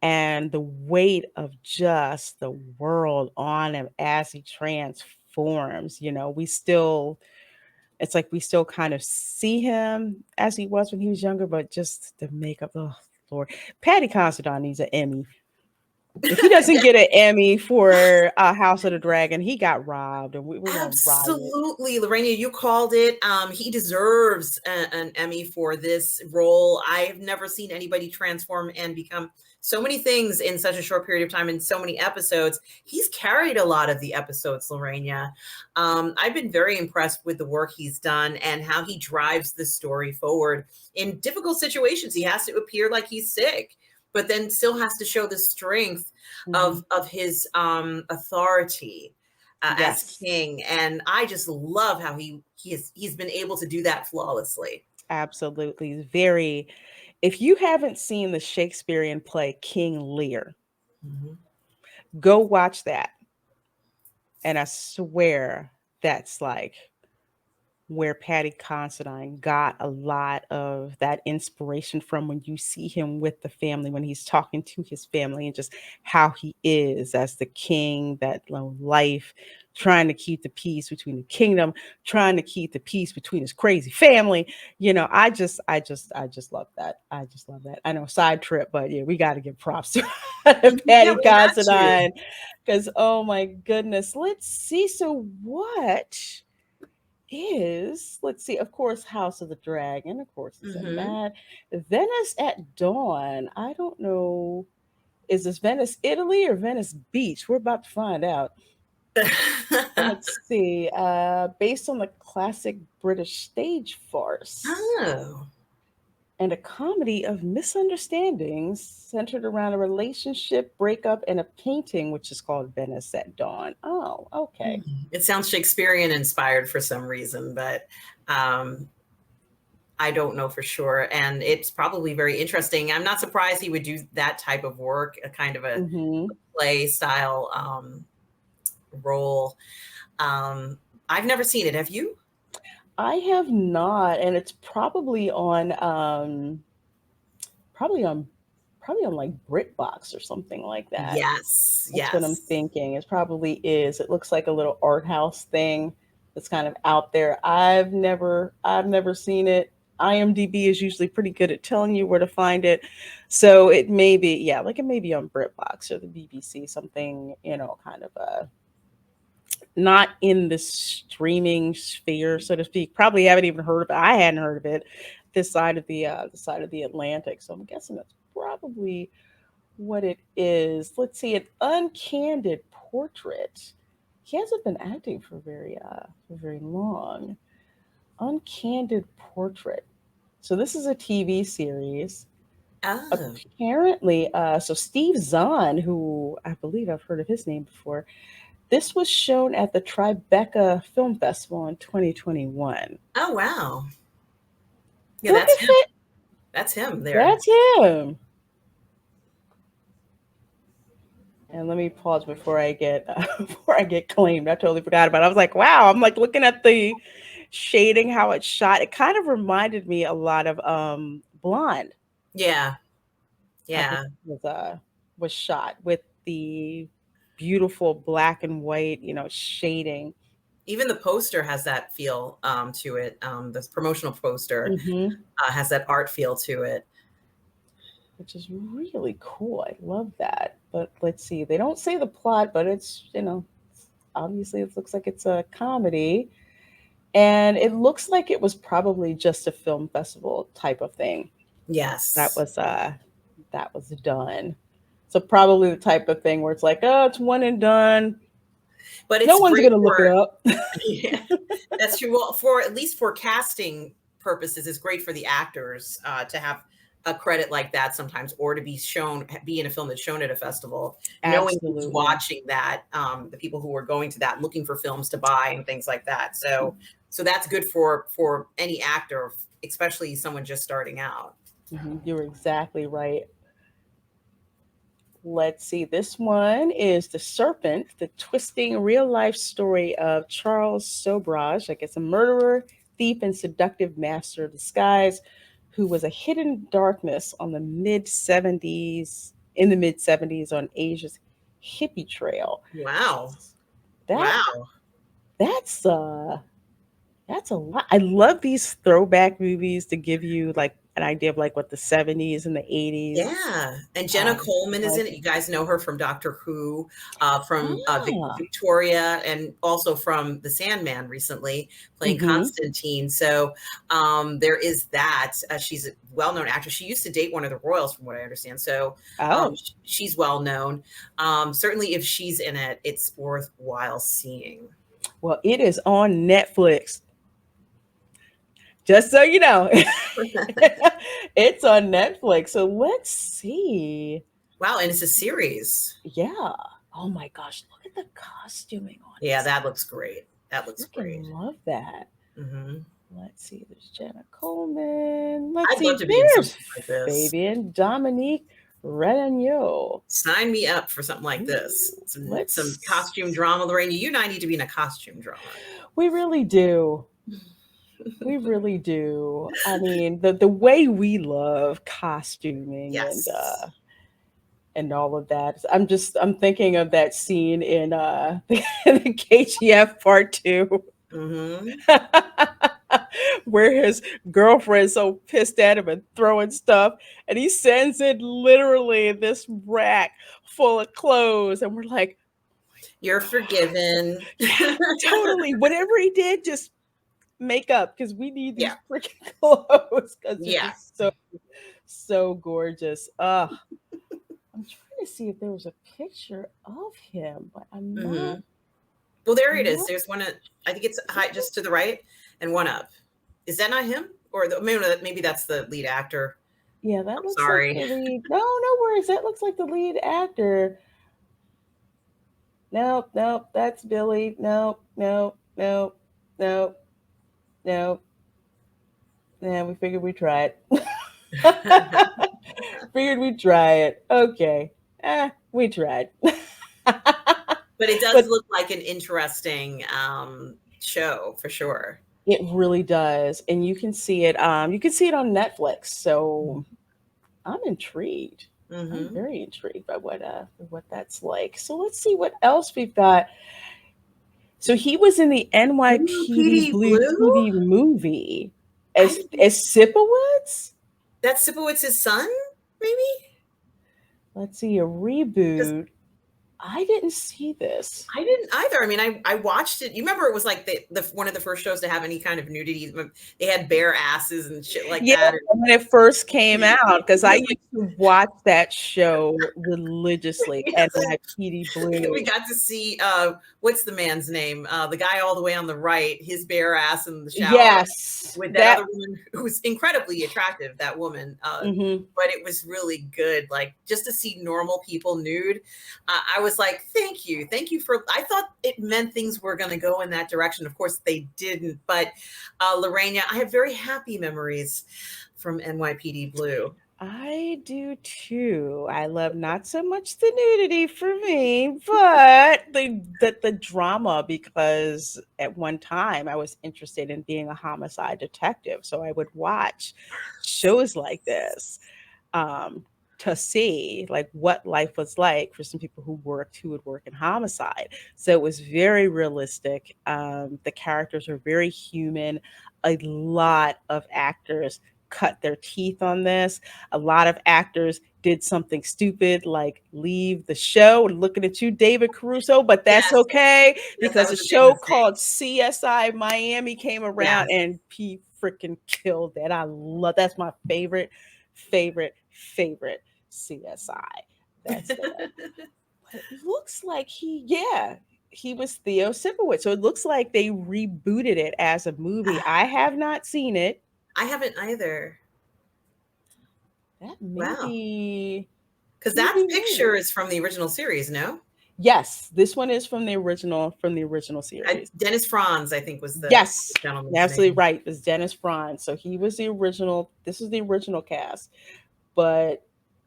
Speaker 3: and the weight of just the world on him as he transforms. We still it's like we still kind of see him as he was when he was younger, but just the makeup, oh Lord. Patty Considine needs an Emmy. If he doesn't get an Emmy for House of the Dragon, he got robbed, and we're gonna riot.
Speaker 4: Absolutely, Lorena, you called it. He deserves an Emmy for this role. I have never seen anybody transform and become so many things in such a short period of time in so many episodes. He's carried a lot of the episodes, Lorena. I've been very impressed with the work he's done and how he drives the story forward in difficult situations. He has to appear like he's sick, but then still has to show the strength
Speaker 3: Mhm.
Speaker 4: of his authority as
Speaker 3: Yes,
Speaker 4: king, and I just love how he's been able to do that flawlessly.
Speaker 3: absolutely. Very. If you haven't seen the Shakespearean play King Lear,
Speaker 4: Mhm.
Speaker 3: go watch that. And I swear that's like where Patty Considine got a lot of that inspiration from, when you see him with the family, when he's talking to his family, and just how he is as the king, that life, trying to keep the peace between the kingdom, trying to keep the peace between his crazy family. I just love that. I just love that. I know, side trip, but yeah, we got to give props to
Speaker 4: Yeah,
Speaker 3: Patty
Speaker 4: we had to.
Speaker 3: Considine, because oh my goodness. Let's see. So what is, let's see, of course, House of the Dragon, of course, it's in
Speaker 4: Hmm.
Speaker 3: that. Venice at Dawn. I don't know. Is this Venice, Italy, or Venice Beach? We're about to find out. Let's see. Based on the classic British stage farce
Speaker 4: Oh.
Speaker 3: and a comedy of misunderstandings centered around a relationship breakup and a painting, which is called Venice at Dawn. Oh, okay.
Speaker 4: It sounds Shakespearean inspired for some reason, but um, I don't know for sure. And it's probably very interesting. I'm not surprised he would do that type of work, a kind of a
Speaker 3: Hmm.
Speaker 4: play style role. Um, I've never seen it. Have you?
Speaker 3: I have not, and it's probably on probably on like BritBox or something like that.
Speaker 4: Yes,
Speaker 3: That's what I'm
Speaker 4: yes.
Speaker 3: thinking. It probably is. It looks like a little art house thing that's kind of out there. I've never seen it. IMDb is usually pretty good at telling you where to find it. So it may be, yeah, like it may be on BritBox or the BBC, something, kind of not in the streaming sphere, so to speak. Probably haven't even heard of it. I hadn't heard of it this side of the Atlantic. So I'm guessing that's probably what it is. Let's see, an uncandid portrait. He hasn't been acting for very long. Uncandid portrait. So this is a TV series.
Speaker 4: Oh,
Speaker 3: Apparently, so Steve Zahn, who I believe I've heard of his name before, this was shown at the Tribeca Film Festival in 2021.
Speaker 4: oh wow. Yeah,
Speaker 3: Look
Speaker 4: that's
Speaker 3: at
Speaker 4: him.
Speaker 3: it.
Speaker 4: That's him there.
Speaker 3: That's him. And let me pause before I get before I get claimed. I totally forgot about it. I was like, wow. I'm like looking at the shading, how it's shot. It kind of reminded me a lot of Blonde.
Speaker 4: Yeah,
Speaker 3: I believe
Speaker 4: yeah.
Speaker 3: was shot with the beautiful black and white, shading.
Speaker 4: Even the poster has that feel to it. The promotional poster
Speaker 3: Hmm.
Speaker 4: has that art feel to it.
Speaker 3: Which is really cool. I love that. But let's see. They don't say the plot, but it's, obviously it looks like it's a comedy. And it looks like it was probably just a film festival type of thing that
Speaker 4: Yes,
Speaker 3: was uh that was done. So probably the type of thing where it's like, oh, it's one and done.
Speaker 4: but
Speaker 3: No
Speaker 4: it's
Speaker 3: one's
Speaker 4: great
Speaker 3: gonna look it
Speaker 4: for
Speaker 3: up.
Speaker 4: yeah, that's true. Well, for at least for casting purposes, it's great for the actors to have a credit like that sometimes, or to be in a film that's shown at a festival, knowing who's
Speaker 3: Absolutely.
Speaker 4: watching that, the people who are going to that, looking for films to buy and things like that. So that's good for any actor, especially someone just starting out.
Speaker 3: Mhm, you're exactly right. Let's see. This one is The Serpent, the twisting real life story of Charles Sobrage, I guess a murderer, thief, and seductive master of disguise who was a hidden darkness on the mid 70s in the mid 70s on Asia's hippie trail.
Speaker 4: Wow.
Speaker 3: That
Speaker 4: Wow.
Speaker 3: that's uh that's a lot. I love these throwback movies to give you like an idea of like what the 70s and the 80s
Speaker 4: Yeah, and Jenna Coleman is
Speaker 3: like.
Speaker 4: in it. You guys know her from Doctor Who, from
Speaker 3: Ah,
Speaker 4: Victoria, and also from The Sandman recently, playing
Speaker 3: mm-hmm.
Speaker 4: Constantine. So there is that. She's a well-known actress. She used to date one of the royals, from what I understand. So
Speaker 3: Oh,
Speaker 4: she's well-known. Certainly, if she's in it, it's worthwhile seeing.
Speaker 3: well, it is on Netflix. Just so you know, it's on Netflix. So let's see.
Speaker 4: Wow, and it's a series.
Speaker 3: Yeah. Oh my gosh, look at the costuming on
Speaker 4: Yeah,
Speaker 3: this.
Speaker 4: that looks great. That looks great.
Speaker 3: Freaking love that.
Speaker 4: Hmm.
Speaker 3: Let's see. There's Jenna Coleman. Let's
Speaker 4: I'd love
Speaker 3: see.
Speaker 4: to be in
Speaker 3: There's
Speaker 4: something like this.
Speaker 3: Fabian Dominique Renaud.
Speaker 4: Sign me up for something like this.
Speaker 3: Ooh,
Speaker 4: Some
Speaker 3: let's.
Speaker 4: costume drama, Lorraine. You and I need to be in a costume drama.
Speaker 3: We really do. We really do. I mean, the way we love costuming
Speaker 4: Yes.
Speaker 3: and all of that. I'm thinking of that scene in the KGF Part 2
Speaker 4: Hmm.
Speaker 3: where his girlfriend's so pissed at him and throwing stuff, and he sends in literally this rack full of clothes, and we're like,
Speaker 4: You're forgiven.
Speaker 3: yeah, totally. Whatever he did, just make up because we need these
Speaker 4: Yeah.
Speaker 3: freaking clothes because they're
Speaker 4: Yeah.
Speaker 3: just so gorgeous. I'm trying to see if there was a picture of him, but I'm
Speaker 4: Hmm.
Speaker 3: not.
Speaker 4: Well, there it
Speaker 3: I'm
Speaker 4: is.
Speaker 3: not.
Speaker 4: There's one. I think it's high, just to the right, and one up. Is that not him? Or maybe that's the lead actor.
Speaker 3: Yeah, that
Speaker 4: I'm
Speaker 3: looks like the
Speaker 4: sorry.
Speaker 3: lead. No, no worries. That looks like the lead actor. Nope, nope. That's Billy. Nope, nope, nope, nope, nope. Yeah, we figured we'd try it. Figured we'd try it. Okay. We tried.
Speaker 4: But it does
Speaker 3: But
Speaker 4: look like an interesting show for sure.
Speaker 3: it really does. And you can see it on Netflix. So I'm intrigued. I'm
Speaker 4: Hmm.
Speaker 3: very intrigued by what that's like. So let's see what else we've got. So he was in the
Speaker 4: Ooh,
Speaker 3: NYPD
Speaker 4: PD
Speaker 3: Blue
Speaker 4: Blue.
Speaker 3: TV movie
Speaker 4: I
Speaker 3: as
Speaker 4: didn't.
Speaker 3: Sipowicz.
Speaker 4: That's Sipowitz's son, maybe.
Speaker 3: Let's see a reboot. I didn't see this.
Speaker 4: I didn't either. I mean, I watched it. You remember it was like the one of the first shows to have any kind of nudity. They had bare asses and shit like
Speaker 3: Yeah,
Speaker 4: that.
Speaker 3: when it first came out, because I used to watch that show religiously,
Speaker 4: Yes,
Speaker 3: NYPD
Speaker 4: we
Speaker 3: Blue.
Speaker 4: got to see what's the man's name? The guy all the way on the right, his bare ass in the shower
Speaker 3: Yes,
Speaker 4: with that
Speaker 3: that.
Speaker 4: other woman who was incredibly attractive. That woman,
Speaker 3: Mhm.
Speaker 4: but it was really good. Like just to see normal people nude, I was like, thank you for. I thought it meant things were going to go in that direction. Of course, they didn't. But Lorena, I have very happy memories from NYPD Blue.
Speaker 3: I do too. I love not so much the nudity for me, but the drama because at one time I was interested in being a homicide detective, so I would watch shows like this um, to see like what life was like for some people who would work in homicide. So it was very realistic. The characters were very human. A lot of actors cut their teeth on this. A lot of actors did something stupid like leave the show. Looking at you, David Caruso, but that's
Speaker 4: Yes,
Speaker 3: okay
Speaker 4: yes, I
Speaker 3: because a
Speaker 4: was a big
Speaker 3: show
Speaker 4: mistake.
Speaker 3: called CSI Miami came around
Speaker 4: Yes.
Speaker 3: and he freaking killed it. I love that's my favorite CSI. That's the one. But it looks like he was Theo Sipowicz. So it looks like they rebooted it as a movie. I have not seen it.
Speaker 4: I haven't either.
Speaker 3: That
Speaker 4: Wow. Because
Speaker 3: may
Speaker 4: that
Speaker 3: be
Speaker 4: picture
Speaker 3: new.
Speaker 4: is from the original series, no?
Speaker 3: Yes, this one is from the original series.
Speaker 4: Dennis Franz, I think, was the
Speaker 3: Yes, you're
Speaker 4: gentleman's
Speaker 3: absolutely
Speaker 4: name.
Speaker 3: right. It was Dennis Franz. So he was the original. This is the original cast, but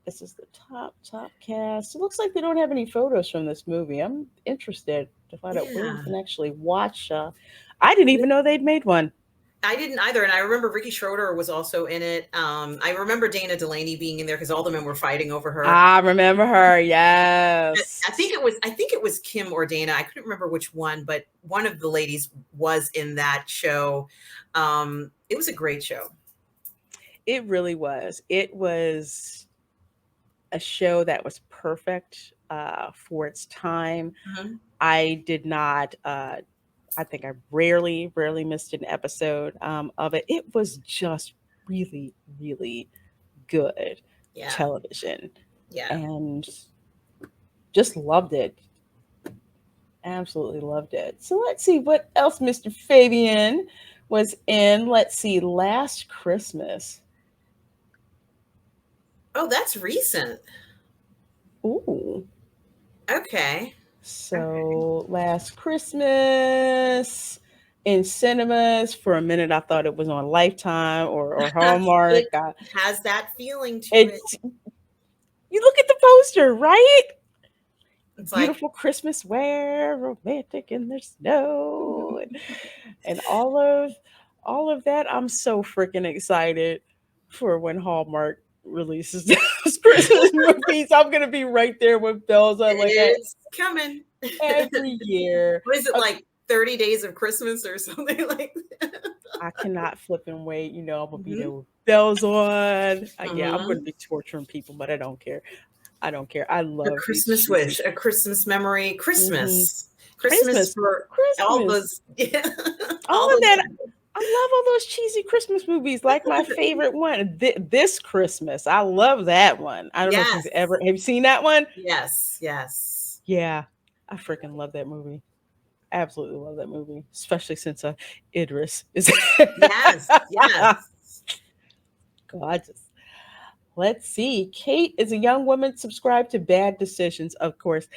Speaker 3: this is the top cast. It looks like they don't have any photos from this movie. I'm interested to find out where we
Speaker 4: Yeah.
Speaker 3: can actually watch. I didn't even know they'd made one.
Speaker 4: I didn't either, and I remember Ricky Schroeder was also in it. I remember Dana Delaney being in there because all the men were fighting over her.
Speaker 3: I remember her. Yes.
Speaker 4: I think it was Kim or Dana. I couldn't remember which one, but one of the ladies was in that show. It was a great show.
Speaker 3: It really was. It was a show that was perfect for its time.
Speaker 4: Mm-hmm.
Speaker 3: I did not. I think I rarely missed an episode of it. It was just really, really good
Speaker 4: Yeah.
Speaker 3: television,
Speaker 4: Yeah.
Speaker 3: and just loved it. Absolutely loved it. So let's see what else Mr. Fabian was in. Let's see, Last Christmas.
Speaker 4: Oh, that's recent.
Speaker 3: Ooh.
Speaker 4: Okay.
Speaker 3: So Last Christmas in cinemas. For a minute, I thought it was on Lifetime or Hallmark.
Speaker 4: It has that feeling to it.
Speaker 3: You look at the poster, right?
Speaker 4: It's
Speaker 3: Beautiful Christmas wear, romantic in the snow, and all of that. I'm so freaking excited for when Hallmark releases those Christmas movies. I'm gonna be right there with bells on, like
Speaker 4: it's coming
Speaker 3: every year.
Speaker 4: What is it, like 30 Days of Christmas or something like that?
Speaker 3: I cannot flip and wait. I'm gonna be there with bells on. Yeah, I'm
Speaker 4: Mhm.
Speaker 3: gonna be torturing people, but I don't care. I don't care. I love
Speaker 4: A Christmas
Speaker 3: these
Speaker 4: wish, a Christmas memory, Christmas.
Speaker 3: Christmas
Speaker 4: For all
Speaker 3: Christmas.
Speaker 4: those,
Speaker 3: All of that. I love all those cheesy Christmas movies. Like my favorite one, This Christmas. I love that one. I don't know if you've
Speaker 4: Yes.
Speaker 3: have you seen that one?
Speaker 4: Yes.
Speaker 3: Yeah, I freaking love that movie. Absolutely love that movie, especially since Idris is
Speaker 4: Yes.
Speaker 3: gorgeous. Let's see. Kate is a young woman subscribed to Bad Decisions, of course.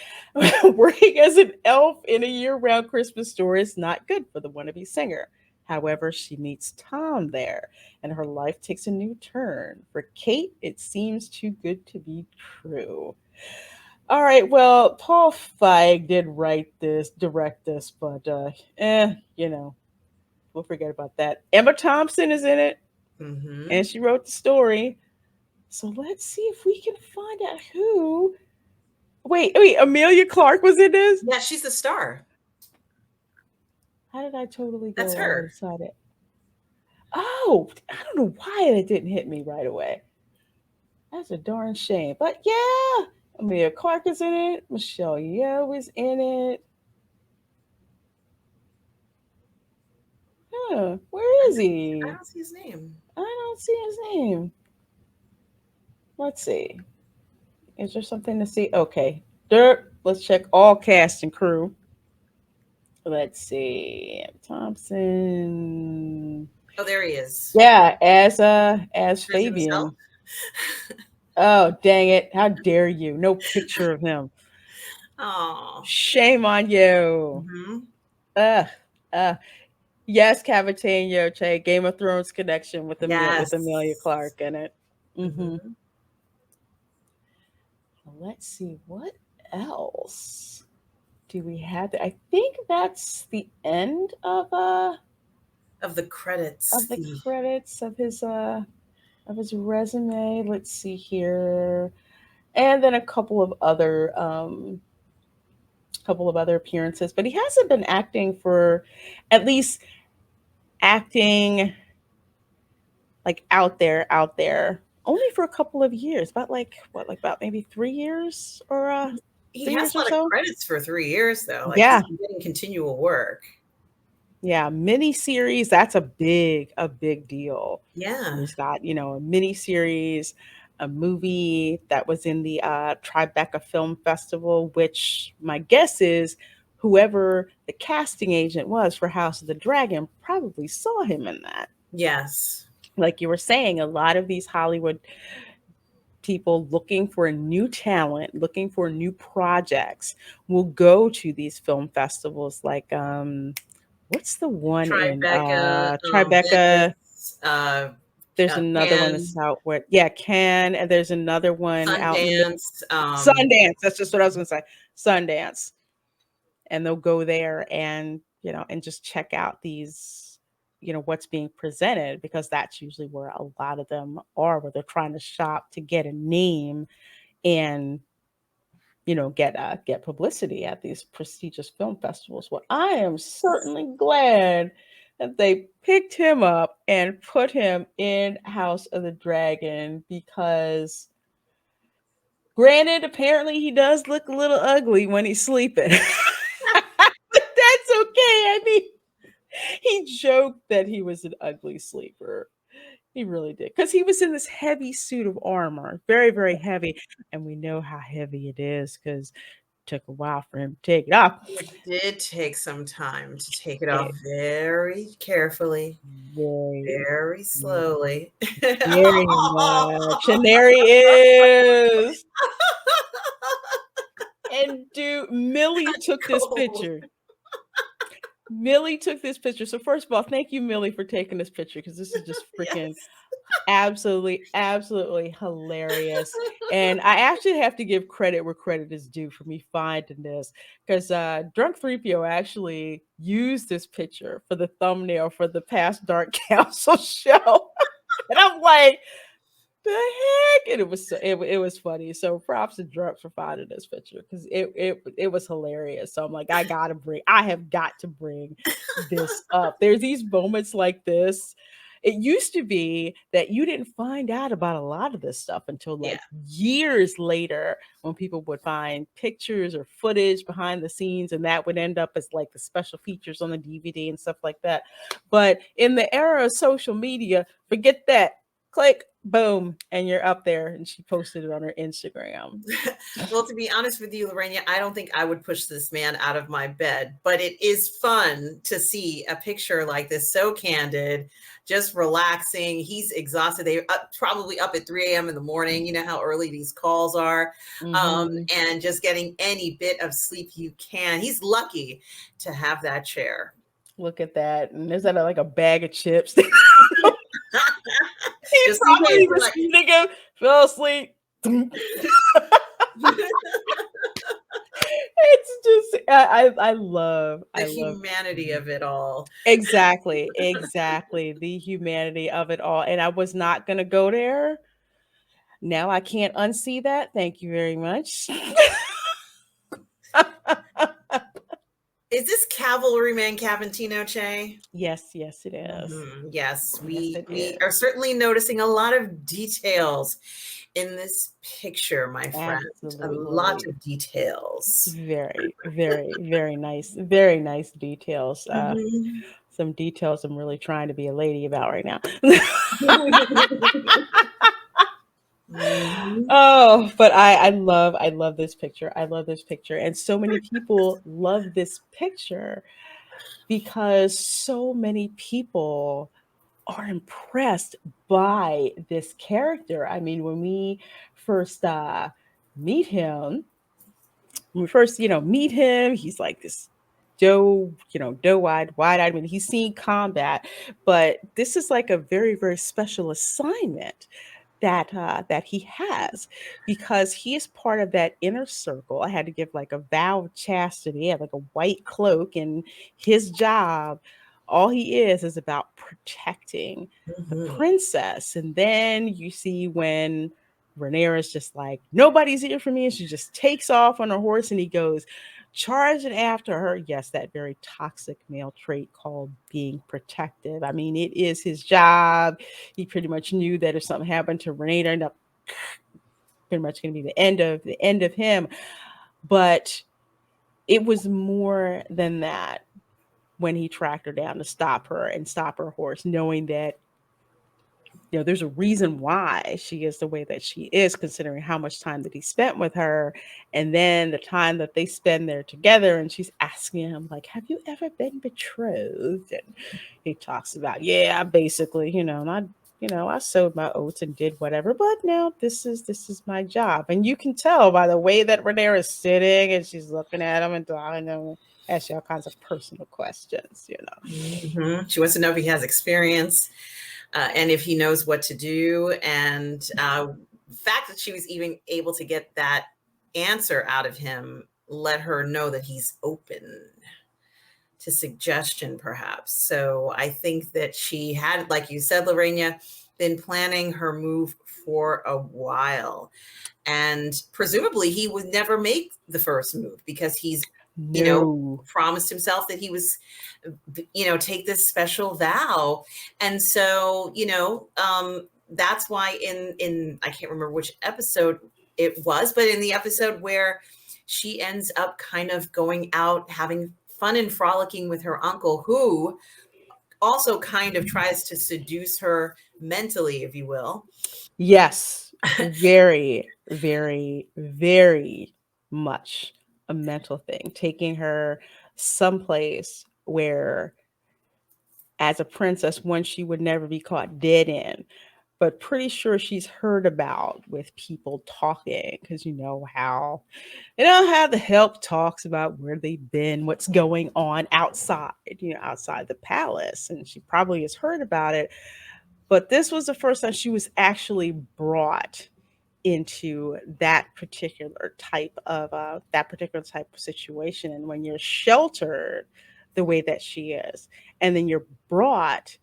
Speaker 3: Working as an elf in a year-round Christmas store is not good for the wannabe singer. However, she meets Tom there, and her life takes a new turn. For Kate, it seems too good to be true. All right, well, Paul Feig did direct this, but we'll forget about that. Emma Thompson is in it,
Speaker 4: Mm-hmm.
Speaker 3: and she wrote the story. So let's see if we can find out who. Wait, Amelia Clark was in this?
Speaker 4: Yeah, she's the star.
Speaker 3: How did I totally go
Speaker 4: That's
Speaker 3: all
Speaker 4: her.
Speaker 3: inside it? Oh, I don't know why it didn't hit me right away. That's a darn shame. But yeah, Amelia Clark is in it. Michelle Yeoh is in it. Huh, where is he?
Speaker 4: I don't see his name.
Speaker 3: I don't see his name. Let's see. Is there something to see? Okay. Let's check all cast and crew. Let's see. Thompson.
Speaker 4: Oh, there he is.
Speaker 3: Yeah, as
Speaker 4: President
Speaker 3: Fabian.
Speaker 4: himself.
Speaker 3: Oh, dang it. How dare you? No picture of him.
Speaker 4: Oh.
Speaker 3: Shame on you.
Speaker 4: Mm-hmm.
Speaker 3: Yes, Cavite and Yoche, Game of Thrones connection with
Speaker 4: Yes.
Speaker 3: Amelia Clark in it.
Speaker 4: Mm-hmm.
Speaker 3: Let's see what else do we have. I think that's the end of
Speaker 4: the credits.
Speaker 3: Of the credits of his resume. Let's see here, and then a couple of other appearances. But he hasn't been acting for, at least acting like out there, only for a couple of years. About about maybe 3 years or
Speaker 4: he
Speaker 3: 3
Speaker 4: has
Speaker 3: years
Speaker 4: a lot of credits for 3 years though. Like,
Speaker 3: yeah,
Speaker 4: he's been getting continual work.
Speaker 3: Yeah, miniseries, that's a big deal.
Speaker 4: Yeah.
Speaker 3: He's got, a miniseries, a movie that was in the Tribeca Film Festival, which my guess is whoever the casting agent was for House of the Dragon probably saw him in that.
Speaker 4: Yes.
Speaker 3: Like you were saying, a lot of these Hollywood people looking for new talent, looking for new projects will go to these film festivals like what's the one
Speaker 4: Tribeca,
Speaker 3: in Tribeca?
Speaker 4: Venice,
Speaker 3: there's another one that's out where, yeah, Cannes, and there's another one out in Sundance. That's just what I was going to say, Sundance. And they'll go there and and just check out these what's being presented, because that's usually where a lot of them are, where they're trying to shop to get a name and get publicity at these prestigious film festivals. Well, I am certainly glad that they picked him up and put him in House of the Dragon, because granted, apparently he does look a little ugly when he's sleeping. But that's okay. I mean, he joked that he was an ugly sleeper. He really did. Because he was in this heavy suit of armor, very, very heavy. And we know how heavy it is, because it took a while for him to take it off.
Speaker 4: It did take some time to take it off
Speaker 3: It-
Speaker 4: very carefully,
Speaker 3: Very,
Speaker 4: very slowly.
Speaker 3: very much. And there he is. And Millie took this picture. Millie took this picture. So first of all, thank you, Millie, for taking this picture, because this is just freaking
Speaker 4: Yes.
Speaker 3: absolutely, absolutely hilarious. And I actually have to give credit where credit is due for me finding this, because Drunk 3PO actually used this picture for the thumbnail for the past Dark Council show. And I'm like, the heck? And it was funny. So props to Drunk for finding this picture, because it was hilarious. So I'm like, I have got to bring this up. There's these moments like this. It used to be that you didn't find out about a lot of this stuff until like years later, when people would find pictures or footage behind the scenes, and that would end up as like the special features on the DVD and stuff like that. But in the era of social media, forget that. Click, boom, and you're up there. And she posted it on her Instagram.
Speaker 4: Well, to be honest with you, Lorena, I don't think I would push this man out of my bed, but it is fun to see a picture like this, so candid, just relaxing. He's exhausted. They're probably up at 3 a.m. in the morning. You know how early these calls are. And just getting any bit of sleep you can. He's lucky to have that chair.
Speaker 3: Look at that. And there's like a bag of chips. He
Speaker 4: Just
Speaker 3: probably was eating him, fell asleep. It's just I love
Speaker 4: the humanity of it all.
Speaker 3: Exactly. The humanity of it all. And I was not gonna go there. Now I can't unsee that. Thank you very much.
Speaker 4: Is this Cavalryman Cavantino, Che?
Speaker 3: Yes, it is.
Speaker 4: Yes, we are certainly noticing a lot of details in this picture, my friend.
Speaker 3: Absolutely.
Speaker 4: A lot of details.
Speaker 3: Very, very, very nice. Very nice details. Some details I'm really trying to be a lady about right now. Oh, but I love this picture. I love this picture. And so many people love this picture because so many people are impressed by this character. I mean, when we first meet him, he's like this doe-eyed, wide-eyed. I mean, he's seen combat, but this is like a very, very special assignment that he has, because he is part of that inner circle. I had to give like a vow of chastity. He had like a white cloak, and his job, all he is about protecting the princess. And then you see when Rhaenyra's just like, nobody's here for me, and she just takes off on her horse, and he goes charging after her. Yes, that very toxic male trait called being protective. I mean, it is his job. He pretty much knew that if something happened to Reina, pretty much going to be the end of him. But it was more than that when he tracked her down to stop her and stop her horse, knowing that there's a reason why she is the way that she is, considering how much time that he spent with her, and then the time that they spend there together. And she's asking him, like, have you ever been betrothed? And he talks about, yeah, basically, I sowed my oats and did whatever, but now this is my job. And you can tell by the way that Rhaenyra is sitting, and she's looking at him and talking to him, ask you all kinds of personal questions,
Speaker 4: She wants to know if he has experience. And if he knows what to do. And the fact that she was even able to get that answer out of him let her know that he's open to suggestion, perhaps. So I think that she had, like you said, Lorena, been planning her move for a while. And presumably he would never make the first move because he's,
Speaker 3: No.
Speaker 4: promised himself that he was, take this special vow. And so, that's why in I can't remember which episode it was, but in the episode where she ends up kind of going out having fun and frolicking with her uncle, who also kind of tries to seduce her mentally, if you will.
Speaker 3: Yes, very, very, very much a mental thing. Taking her someplace where, as a princess, one she would never be caught dead in, but pretty sure she's heard about with people talking, because how the help talks about where they've been, what's going on outside, outside the palace, and she probably has heard about it. But this was the first time she was actually brought into that particular type of situation. And when you're sheltered the way that she is, and then you're brought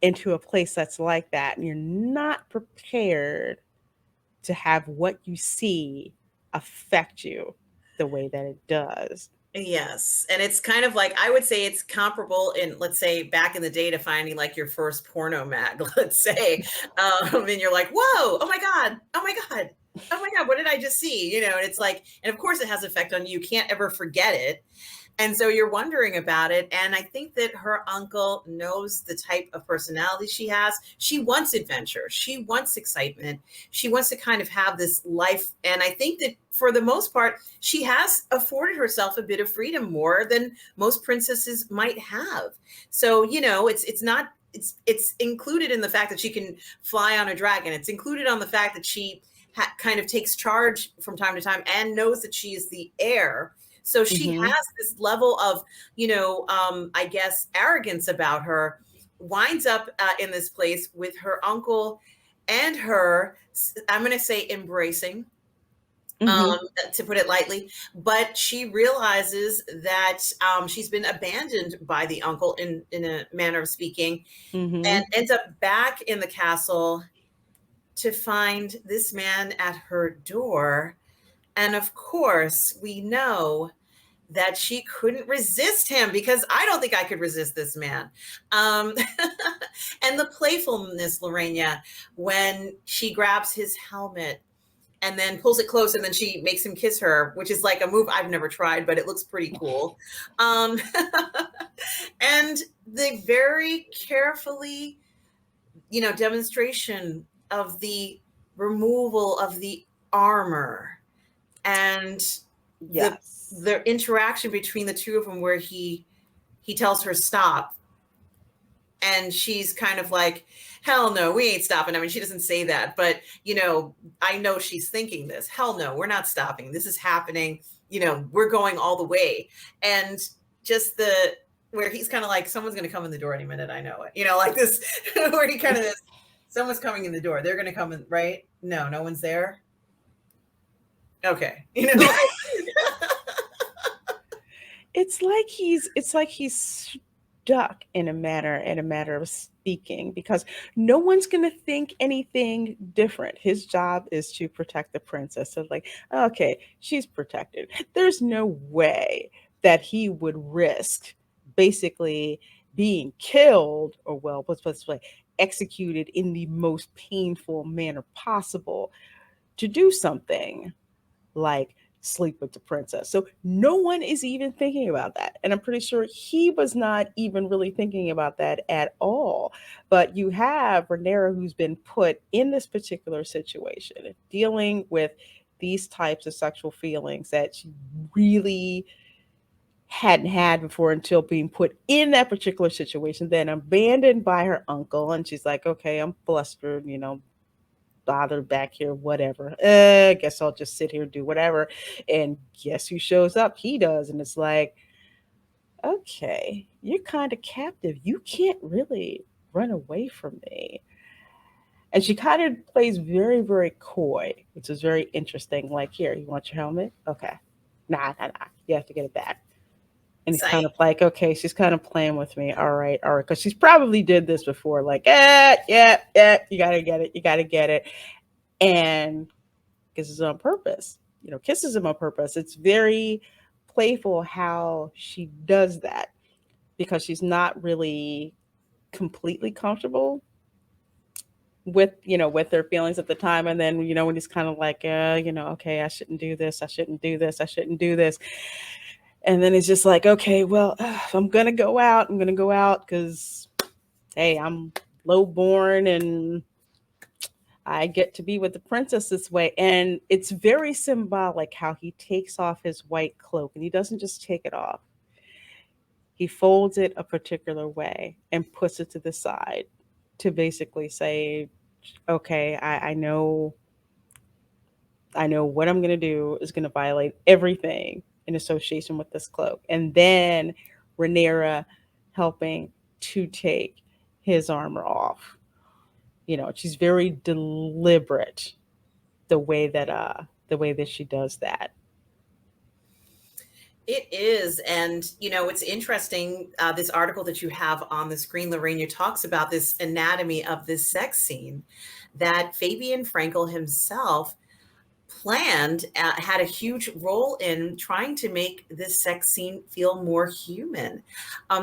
Speaker 3: into a place that's like that, and you're not prepared to have what you see affect you the way that it does.
Speaker 4: Yes. And it's kind of like, I would say it's comparable in, let's say, back in the day to finding like your first porno mag, let's say. And you're like, whoa, oh my God, oh my God, oh my God, what did I just see? And it's like, and of course it has effect on you. You can't ever forget it. And so you're wondering about it. And I think that her uncle knows the type of personality she has. She wants adventure. She wants excitement. She wants to kind of have this life. And I think that for the most part, she has afforded herself a bit of freedom, more than most princesses might have. So, it's included in the fact that she can fly on a dragon. It's included on the fact that she kind of takes charge from time to time and knows that she is the heir. So she
Speaker 3: Mhm.
Speaker 4: has this level of, I guess, arrogance about her, winds up in this place with her uncle and her, I'm going to say embracing,
Speaker 3: Mhm.
Speaker 4: to put it lightly. But she realizes that she's been abandoned by the uncle, in a manner of speaking, and
Speaker 3: Mhm.
Speaker 4: ends up back in the castle to find this man at her door. And of course, we know that she couldn't resist him, because I don't think I could resist this man. Um, and the playfulness, Lorena, when she grabs his helmet and then pulls it close and then she makes him kiss her, which is like a move I've never tried, but it looks pretty cool. Um, and the very carefully, demonstration of the removal of the armor, and the
Speaker 3: Yes.
Speaker 4: the interaction between the two of them, where he tells her stop, and she's kind of like, hell no, we ain't stopping. I mean, she doesn't say that, but I know she's thinking this. Hell no, we're not stopping. This is happening. We're going all the way. And just the where he's kind of like, someone's going to come in the door any minute. I know it. Like this, where he kind of is, someone's coming in the door. They're going to come in, right? No, no one's there. Okay.
Speaker 3: It's like he's stuck in a matter of speaking, because no one's going to think anything different. His job is to protect the princess. So, like, okay, she's protected. There's no way that he would risk basically being killed, or, well, let's say executed in the most painful manner possible, to do something like sleep with the princess. So no one is even thinking about that. And I'm pretty sure he was not even really thinking about that at all. But you have Renera, who's been put in this particular situation, dealing with these types of sexual feelings that she really hadn't had before, until being put in that particular situation, then abandoned by her uncle. And she's like, okay, I'm flustered, bothered back here, whatever. I guess I'll just sit here and do whatever. And guess who shows up? He does. And it's like, okay, you're kind of captive. You can't really run away from me. And she kind of plays very, very coy, which is very interesting. Like, here, you want your helmet? Okay. Nah, nah, nah. You have to get it back. And he's kind of like, okay, she's kind of playing with me. All right, all right. Because she's probably did this before. Like, yeah, you got to get it. You got to get it. And kisses on purpose, kisses him on purpose. It's very playful how she does that because she's not really completely comfortable with their feelings at the time. And then, when he's kind of like, okay, I shouldn't do this. I shouldn't do this. I shouldn't do this. And then it's just like, okay, well, I'm going to go out. I'm going to go out because, hey, I'm low born and I get to be with the princess this way. And it's very symbolic how he takes off his white cloak and he doesn't just take it off. He folds it a particular way and puts it to the side to basically say, okay, I know what I'm going to do is going to violate everything in association with this cloak. And then Rhaenyra helping to take his armor off. She's very deliberate the way that she does that.
Speaker 4: It is. And, it's interesting. This article that you have on the screen, Lorraine, talks about this anatomy of this sex scene that FABIEN FRANKEL himself planned, had a huge role in trying to make this sex scene feel more human.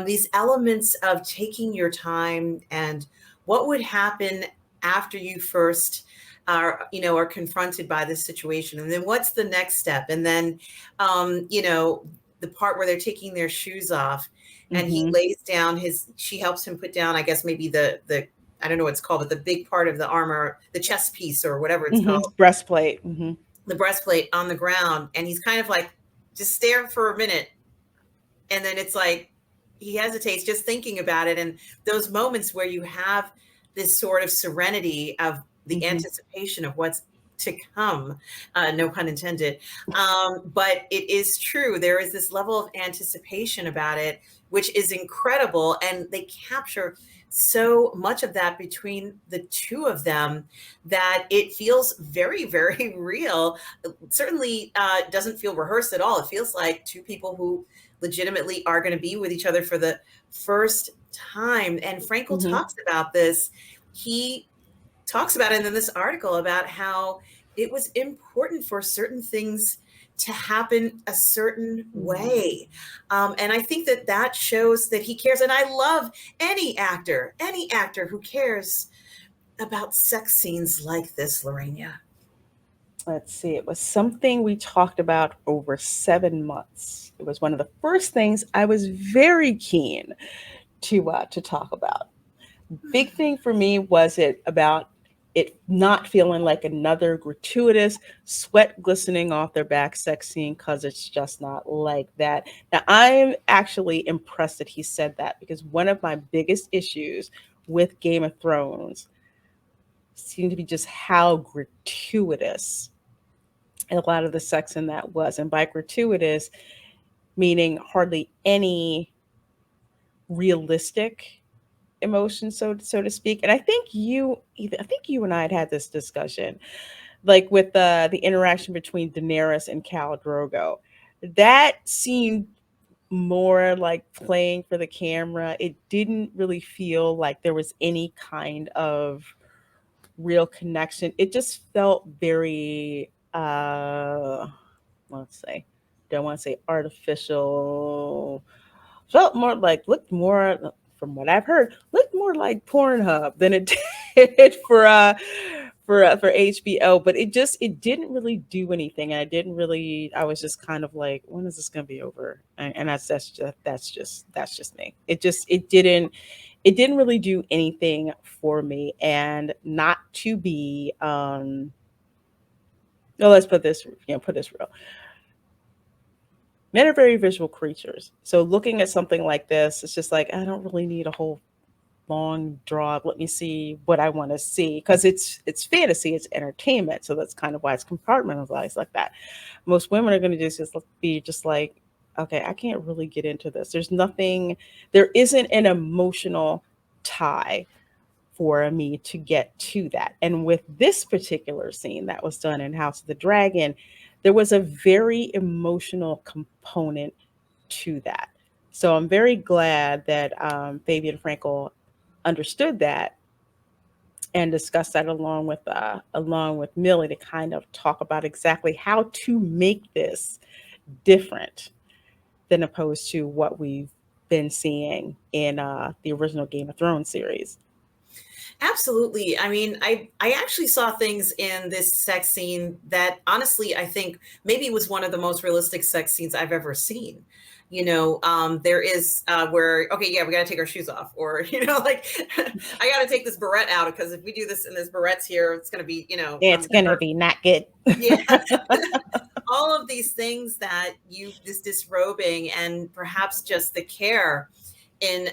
Speaker 4: These elements of taking your time and what would happen after you first are confronted by this situation, and then what's the next step, and then the part where they're taking their shoes off and he lays down she helps him put down, I guess maybe the I don't know what it's called, but the big part of the armor, the chest piece or whatever it's called,
Speaker 3: breastplate,
Speaker 4: the breastplate on the ground, and he's kind of like just stare for a minute, and then it's like he hesitates just thinking about it, and those moments where you have this sort of serenity of the anticipation of what's to come, no pun intended. But it is true. There is this level of anticipation about it, which is incredible. And they capture so much of that between the two of them that it feels very, very real. It certainly doesn't feel rehearsed at all. It feels like two people who legitimately are going to be with each other for the first time. And Frankel talks about this. He talks about it in this article about how it was important for certain things to happen a certain way. And I think that shows that he cares. And I love any actor who cares about sex scenes like this, Lorena.
Speaker 3: Let's see. It was something we talked about over 7 months. It was one of the first things I was very keen to talk about. Big thing for me was about it not feeling like another gratuitous sweat glistening off their back sex scene, because it's just not like that. Now, I'm actually impressed that he said that, because one of my biggest issues with Game of Thrones seemed to be just how gratuitous a lot of the sex in that was. And by gratuitous, meaning hardly any realistic emotion, so to speak. And I think you and I had this discussion, like with the interaction between Daenerys and Khal Drogo. That seemed more like playing for the camera. It didn't really feel like there was any kind of real connection. It just felt very let's say, don't want to say artificial. Felt more like, looked more, from what I've heard, looked more like Pornhub than it did for HBO. But it didn't really do anything. I was just kind of like, when is this going to be over? And that's just me. It didn't really do anything for me. And not to be no, let's put this real. Men are very visual creatures. So looking at something like this, it's just like, I don't really need a whole long draw. Let me see what I want to see, because it's fantasy, it's entertainment. So that's kind of why it's compartmentalized like that. Most women are going to just be just like, okay, I can't really get into this. There isn't an emotional tie for me to get to that. And with this particular scene that was done in House of the Dragon, there was a very emotional component to that. So I'm very glad that Fabian Frankel understood that and discussed that along with Millie to kind of talk about exactly how to make this different than opposed to what we've been seeing in the original Game of Thrones series.
Speaker 4: Absolutely. I mean, I actually saw things in this sex scene that honestly I think maybe was one of the most realistic sex scenes I've ever seen. There is where okay, yeah, we got to take our shoes off, or like I got to take this barrette out because if we do this and there's barrettes here, it's going to be
Speaker 3: It's gonna be not good.
Speaker 4: yeah. All of these things that this disrobing and perhaps just the care in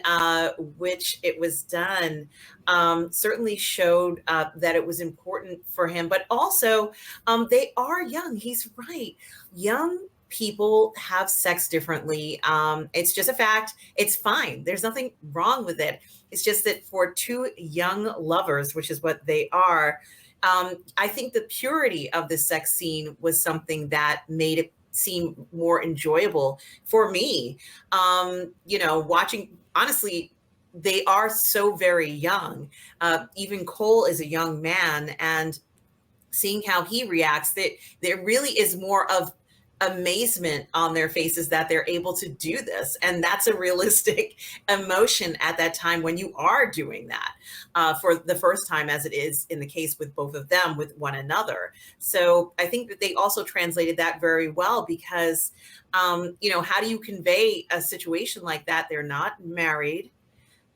Speaker 4: which it was done certainly showed that it was important for him. But also, they are young. He's right. Young people have sex differently. It's just a fact. It's fine. There's nothing wrong with it. It's just that for two young lovers, which is what they are, I think the purity of the sex scene was something that made it seem more enjoyable for me. Watching, honestly, they are so very young. Even Cole is a young man, and seeing how he reacts, that there really is more of amazement on their faces that they're able to do this. And that's a realistic emotion at that time when you are doing that for the first time, as it is in the case with both of them with one another. So I think that they also translated that very well because, how do you convey a situation like that? They're not married.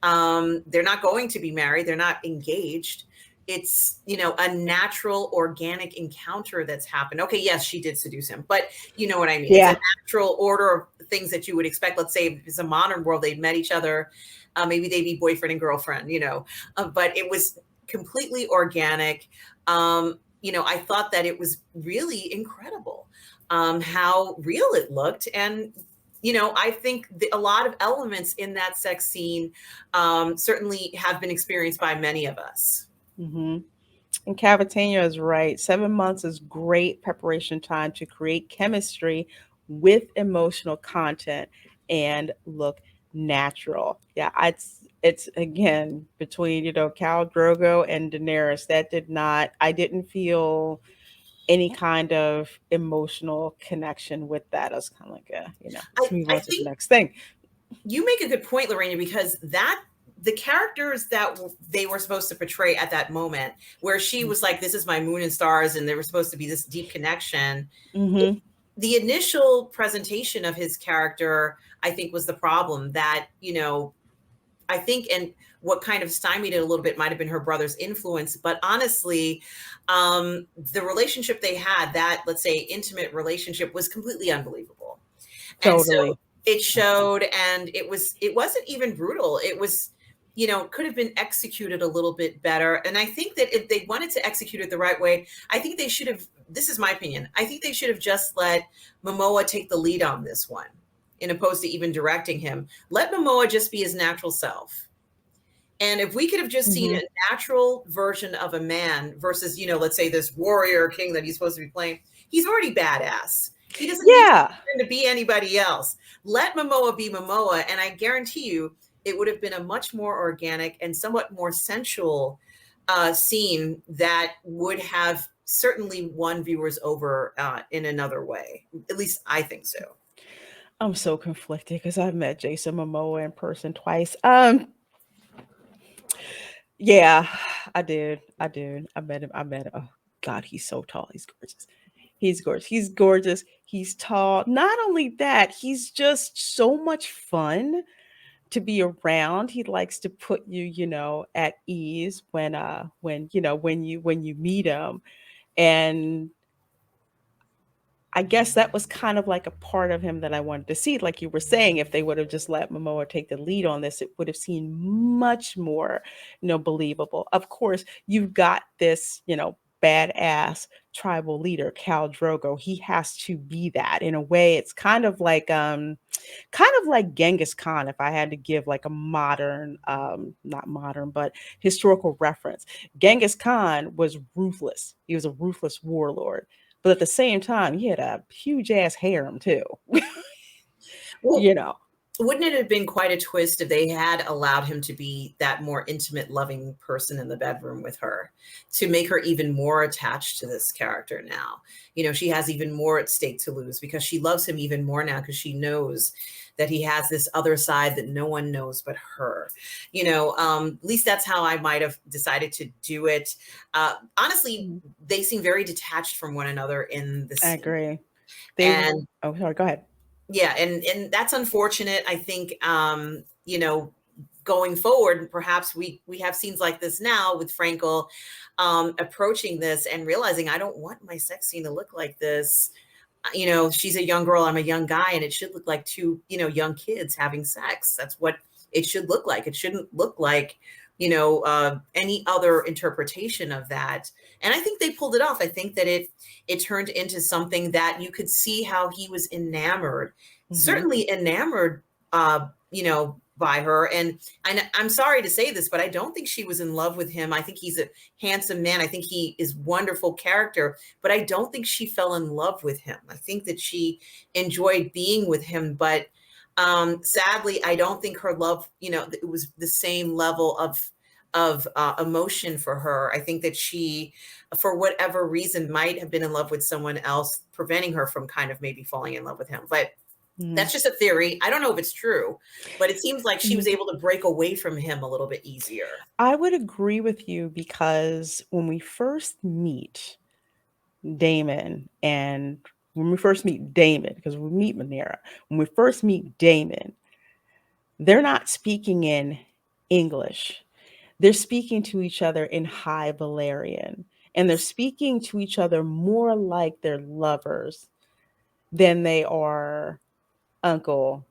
Speaker 4: They're not going to be married. They're not engaged. It's a natural organic encounter that's happened. Okay, yes, she did seduce him, but you know what I mean.
Speaker 3: Yeah.
Speaker 4: It's a natural order of things that you would expect. Let's say if it's a modern world, they've met each other, maybe they'd be boyfriend and girlfriend, but it was completely organic. I thought that it was really incredible how real it looked. And I think a lot of elements in that sex scene certainly have been experienced by many of us.
Speaker 3: Mm-hmm. And Cavatina is right. 7 months is great preparation time to create chemistry with emotional content and look natural. Yeah, it's again between Khal Drogo and Daenerys. I didn't feel any kind of emotional connection with that. I was kind of like, let's move
Speaker 4: I
Speaker 3: on to the
Speaker 4: think
Speaker 3: next thing.
Speaker 4: you make a good point, Lorena, because the characters that they were supposed to portray at that moment, where she was like, this is my moon and stars, and there was supposed to be this deep connection.
Speaker 3: Mm-hmm.
Speaker 4: The initial presentation of his character, I think, was the problem that, I think, and what kind of stymied it a little bit might have been her brother's influence. But honestly, the relationship they had, that, let's say, intimate relationship, was completely unbelievable.
Speaker 3: Totally.
Speaker 4: And so it showed, and it wasn't even brutal. It was, could have been executed a little bit better. And I think that if they wanted to execute it the right way, I think they should have, this is my opinion, I think they should have just let Momoa take the lead on this one, in opposed to even directing him. Let Momoa just be his natural self. And if we could have just seen a natural version of a man versus, let's say this warrior king that he's supposed to be playing, he's already badass. He doesn't need to be anybody else. Let Momoa be Momoa, and I guarantee you it would have been a much more organic and somewhat more sensual scene that would have certainly won viewers over in another way. At least I think so.
Speaker 3: I'm so conflicted because I've met Jason Momoa in person twice. Yeah, I did. I met him. Oh God, he's so tall. He's gorgeous. He's gorgeous. He's tall. Not only that, he's just so much fun to be around. He likes to put you, at ease when you meet him. And I guess that was kind of like a part of him that I wanted to see. Like you were saying, if they would have just let Momoa take the lead on this, it would have seemed much more, believable. Of course, you've got this, badass tribal leader, Khal Drogo. He has to be that. In a way, it's kind of like Genghis Khan, if I had to give like a modern, not modern, but historical reference. Genghis Khan was ruthless. He was a ruthless warlord. But at the same time, he had a huge ass harem too.
Speaker 4: Well, wouldn't it have been quite a twist if they had allowed him to be that more intimate, loving person in the bedroom with her, to make her even more attached to this character now? She has even more at stake to lose because she loves him even more now because she knows that he has this other side that no one knows but her. At least that's how I might have decided to do it. Honestly, they seem very detached from one another in the
Speaker 3: I
Speaker 4: scene.
Speaker 3: agree.
Speaker 4: And
Speaker 3: Oh, sorry, go ahead.
Speaker 4: yeah, and that's unfortunate. I think going forward, perhaps we have scenes like this now with Frankel approaching this and realizing I don't want my sex scene to look like this. She's a young girl, I'm a young guy, and it should look like two, young kids having sex. That's what it should look like. It shouldn't look like, any other interpretation of that. And I think they pulled it off. I think that it turned into something that you could see how he was enamored, certainly enamored, by her. And I'm sorry to say this, but I don't think she was in love with him. I think he's a handsome man. I think he is wonderful character, but I don't think she fell in love with him. I think that she enjoyed being with him, but sadly, I don't think her love, it was the same level of emotion for her. I think that she, for whatever reason, might have been in love with someone else, preventing her from kind of maybe falling in love with him. But that's just a theory. I don't know if it's true, but it seems like she was able to break away from him a little bit easier.
Speaker 3: I would agree with you because when we first meet Damon, because we meet Manera, when we first meet Damon, they're not speaking in English. They're speaking to each other in High Valerian, and they're speaking to each other more like they're lovers than they are uncle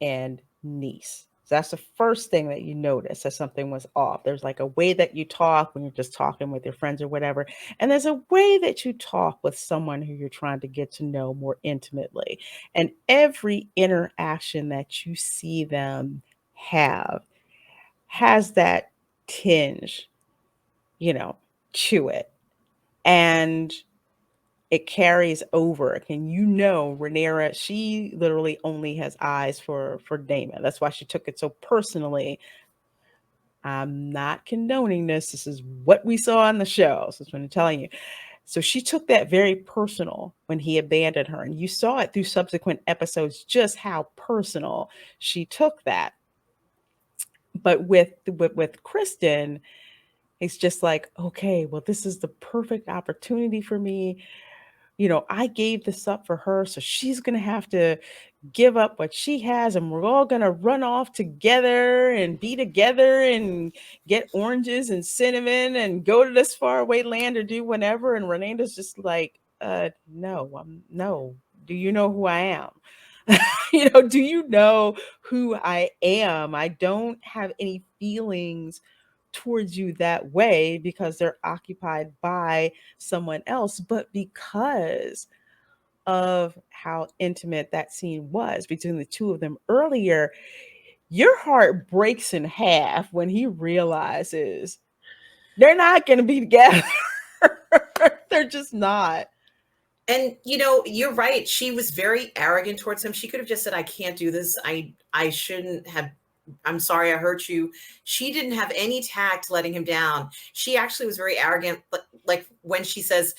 Speaker 3: and niece. So that's the first thing that you notice that something was off. There's like a way that you talk when you're just talking with your friends or whatever. And there's a way that you talk with someone who you're trying to get to know more intimately. And every interaction that you see them have has that tinge, to it. And it carries over. And Rhaenyra, she literally only has eyes for Daemon. That's why she took it so personally. I'm not condoning this. This is what we saw on the show. So that's what I'm telling you. So she took that very personal when he abandoned her. And you saw it through subsequent episodes, just how personal she took that. But with Kristen, it's just like, okay, well, this is the perfect opportunity for me. I gave this up for her, so she's going to have to give up what she has, and we're all going to run off together and be together and get oranges and cinnamon and go to this faraway land or do whatever. And Renena's just like, no, no. Do you know who I am? Do you know who I am? I don't have any feelings towards you that way because they're occupied by someone else, but because of how intimate that scene was between the two of them earlier, your heart breaks in half when he realizes they're not going to be together. They're just not.
Speaker 4: And you're right. She was very arrogant towards him. She could have just said, "I can't do this. I shouldn't have. I'm sorry I hurt you." She didn't have any tact letting him down. She actually was very arrogant. But like when she says,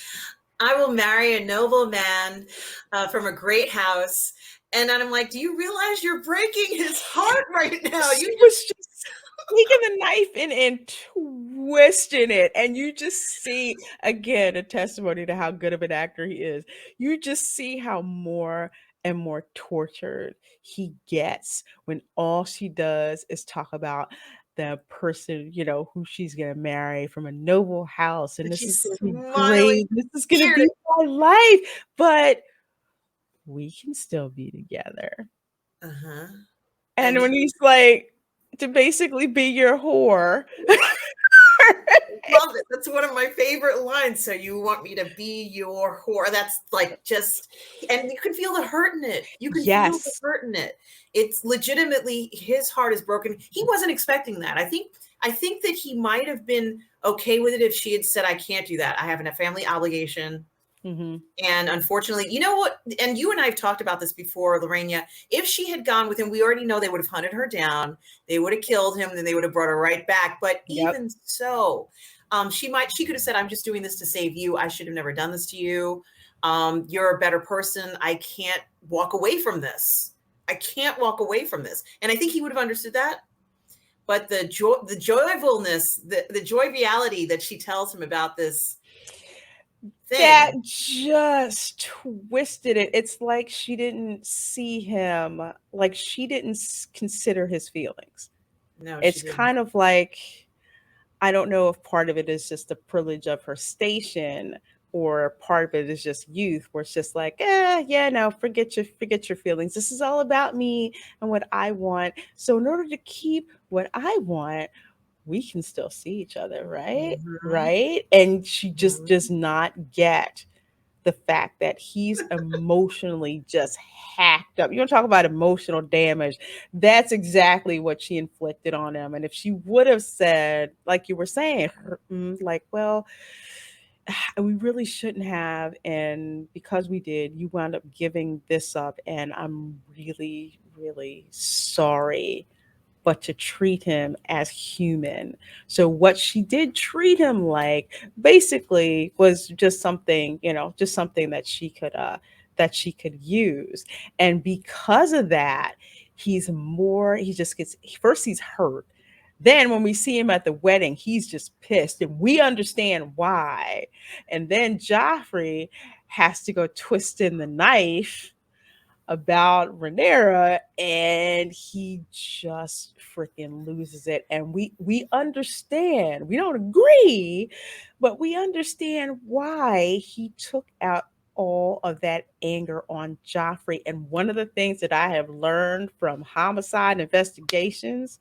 Speaker 4: "I will marry a noble man from a great house," and then I'm like, "Do you realize you're breaking his heart right now?"
Speaker 3: She was just taking the knife in and twisting it, and you just see again a testimony to how good of an actor he is. You just see how more and more tortured he gets when all she does is talk about the person, who she's gonna marry from a noble house, and this is
Speaker 4: She's
Speaker 3: gonna be
Speaker 4: smiling.
Speaker 3: great. This is gonna be my life, but we can still be together.
Speaker 4: Uh-huh.
Speaker 3: And when he's like, to basically be your whore.
Speaker 4: Love it. That's one of my favorite lines. So you want me to be your whore? That's like and you can feel the hurt in it. You can feel the hurt in it. It's legitimately his heart is broken. He wasn't expecting that. I think that he might have been okay with it if she had said, "I can't do that. I have a family obligation.
Speaker 3: Mm-hmm.
Speaker 4: And unfortunately, you know what? And you and I have talked about this before, Lorena. If she had gone with him, we already know they would have hunted her down. They would have killed him, and then they would have brought her right back. But
Speaker 3: Yep.
Speaker 4: even so, she could have said, "I'm just doing this to save you. I should have never done this to you. You're a better person. I can't walk away from this. I can't walk away from this." And I think he would have understood that. But the joyfulness, the joviality that she tells him about this
Speaker 3: That
Speaker 4: thing.
Speaker 3: just twisted it. It's like she didn't see him, like she didn't consider his feelings.
Speaker 4: No, she
Speaker 3: It's
Speaker 4: didn't.
Speaker 3: kind of like, I don't know if part of it is just the privilege of her station, or part of it is just youth, where it's just like, yeah, no, forget your feelings. This is all about me and what I want. So in order to keep what I want, we can still see each other, right?
Speaker 4: Mhm,
Speaker 3: Right? And she just does
Speaker 4: mhm.
Speaker 3: not get the fact that he's emotionally just hacked up. You want to talk about emotional damage? That's exactly what she inflicted on him. And if she would have said, like you were saying, like, well, we really shouldn't have. And because we did, you wound up giving this up. And I'm really, really sorry, but to treat him as human. So what she did treat him like basically was just something, just something that she could use. And because of that, he just gets, first he's hurt. Then when we see him at the wedding, he's just pissed, and we understand why. And then Joffrey has to go twist in the knife about Rhaenyra, and he just freaking loses it. And we understand. We don't agree, but we understand why he took out all of that anger on Joffrey. And one of the things that I have learned from homicide investigations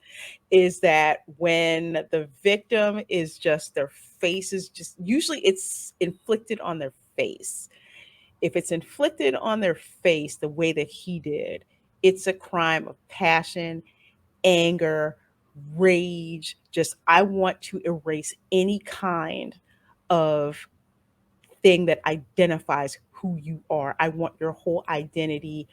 Speaker 3: is that when the victim is just, their face is just, usually it's inflicted on their face. If it's inflicted on their face the way that he did, it's a crime of passion, anger, rage. Just, I want to erase any kind of thing that identifies who you are. I want your whole identity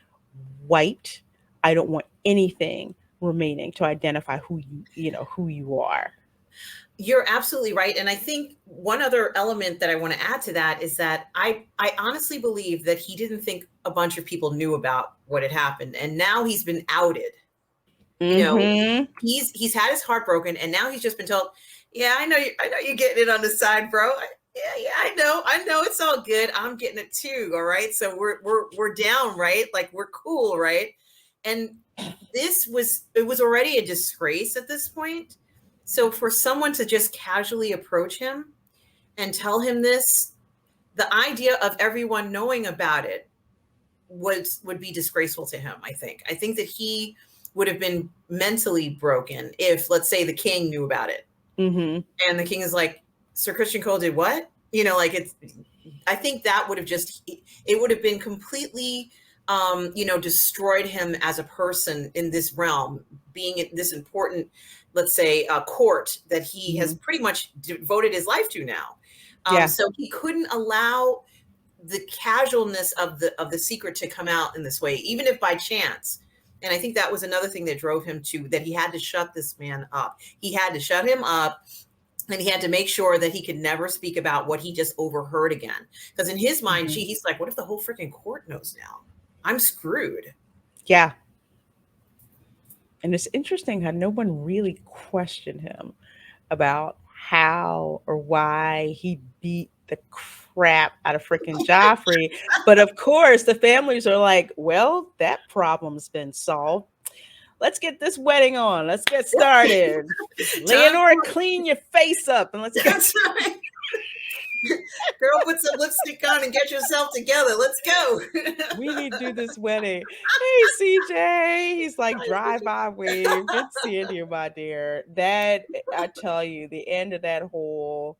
Speaker 3: wiped. I don't want anything remaining to identify who you are.
Speaker 4: You're absolutely right. And I think one other element that I want to add to that is that I honestly believe that he didn't think a bunch of people knew about what had happened. And now he's been outed. You know,
Speaker 3: Mm-hmm.
Speaker 4: he's had his heart broken, and now he's just been told, "Yeah, I know you're getting it on the side, bro. Yeah, I know, it's all good. I'm getting it too. All right, so we're down, right? Like we're cool, right?" And it was already a disgrace at this point. So for someone to just casually approach him and tell him this, the idea of everyone knowing about it would be disgraceful to him. I think that he would have been mentally broken if, let's say, the king knew about it,
Speaker 3: Mm-hmm.
Speaker 4: and the king is like, "Sir Christian Cole did what?" Like it's. I think that would have just, it would have been completely, destroyed him as a person in this realm, being in this important, let's say, court that he has
Speaker 3: Mm-hmm.
Speaker 4: pretty much devoted his life to now.
Speaker 3: Yeah.
Speaker 4: So he couldn't allow the casualness of the secret to come out in this way, even if by chance. And I think that was another thing that drove him to that. He had to shut this man up. He had to shut him up, and he had to make sure that he could never speak about what he just overheard again. Because in his mind,
Speaker 3: Mm-hmm.
Speaker 4: gee, he's like, what if the whole freaking court knows now? I'm screwed.
Speaker 3: Yeah. And it's interesting how no one really questioned him about how or why he beat the crap out of freaking Joffrey. But of course, the families are like, well, that problem's been solved. Let's get this wedding on. Let's get started.
Speaker 4: Time
Speaker 3: Leonora,
Speaker 4: for
Speaker 3: clean your face up and let's get.
Speaker 4: that's right. Girl, put some lipstick on and get yourself together. Let's go.
Speaker 3: We need to do this wedding. Hey, CJ. He's like, drive by wave. Good seeing you, my dear. That, I tell you, the end of that whole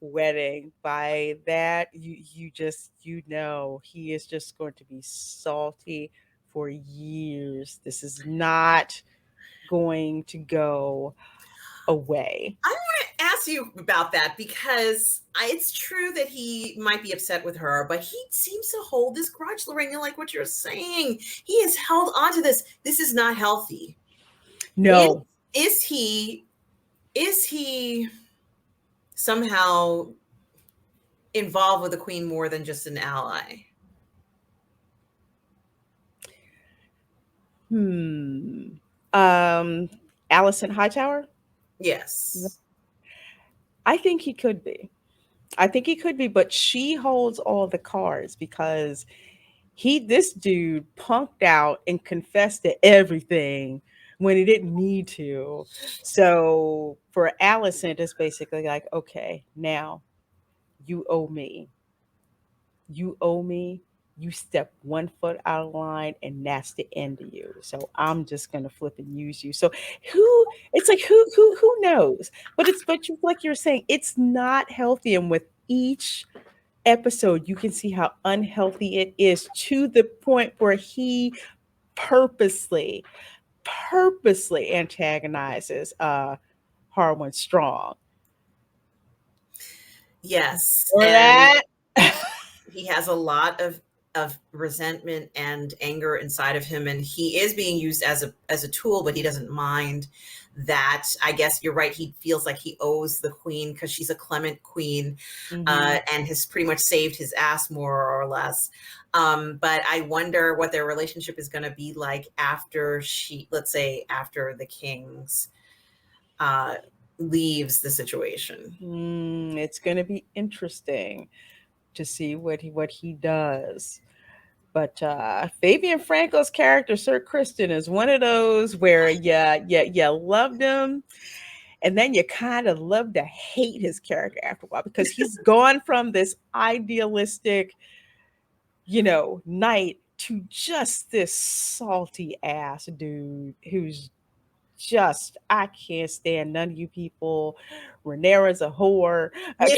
Speaker 3: wedding, by that, you just, he is just going to be salty for years. This is not going to go away.
Speaker 4: I want to ask you about that because it's true that he might be upset with her, but he seems to hold this grudge, Lorena, like what you're saying. He has held on to this. This is not healthy.
Speaker 3: No.
Speaker 4: Is he somehow involved with the queen more than just an ally?
Speaker 3: Allison Hightower?
Speaker 4: Yes.
Speaker 3: I think he could be. I think he could be, but she holds all the cards because this dude punked out and confessed to everything when he didn't need to. So for Allison, it's basically like, okay, now you owe me. You owe me. You step 1 foot out of line, and that's the end of you. So I'm just gonna flip and use you. So it's like who knows? But like you're saying, it's not healthy. And with each episode, you can see how unhealthy it is to the point where he purposely, purposely antagonizes Harwin Strong.
Speaker 4: Yes.
Speaker 3: Or
Speaker 4: And
Speaker 3: that.
Speaker 4: he has a lot of resentment and anger inside of him, and he is being used as a tool, but he doesn't mind that. I guess you're right. He feels like he owes the queen because she's a clement queen, and has pretty much saved his ass more or less. But I wonder what their relationship is going to be like after let's say after the king's leaves the situation.
Speaker 3: It's going to be interesting to see what he does. But Fabian Frankel's character, Sir Kristen, is one of those where you loved him, and then you kind of love to hate his character after a while because he's gone from this idealistic, knight to just this salty ass dude who's just, I can't stand none of you people. Rhaenyra's a whore. I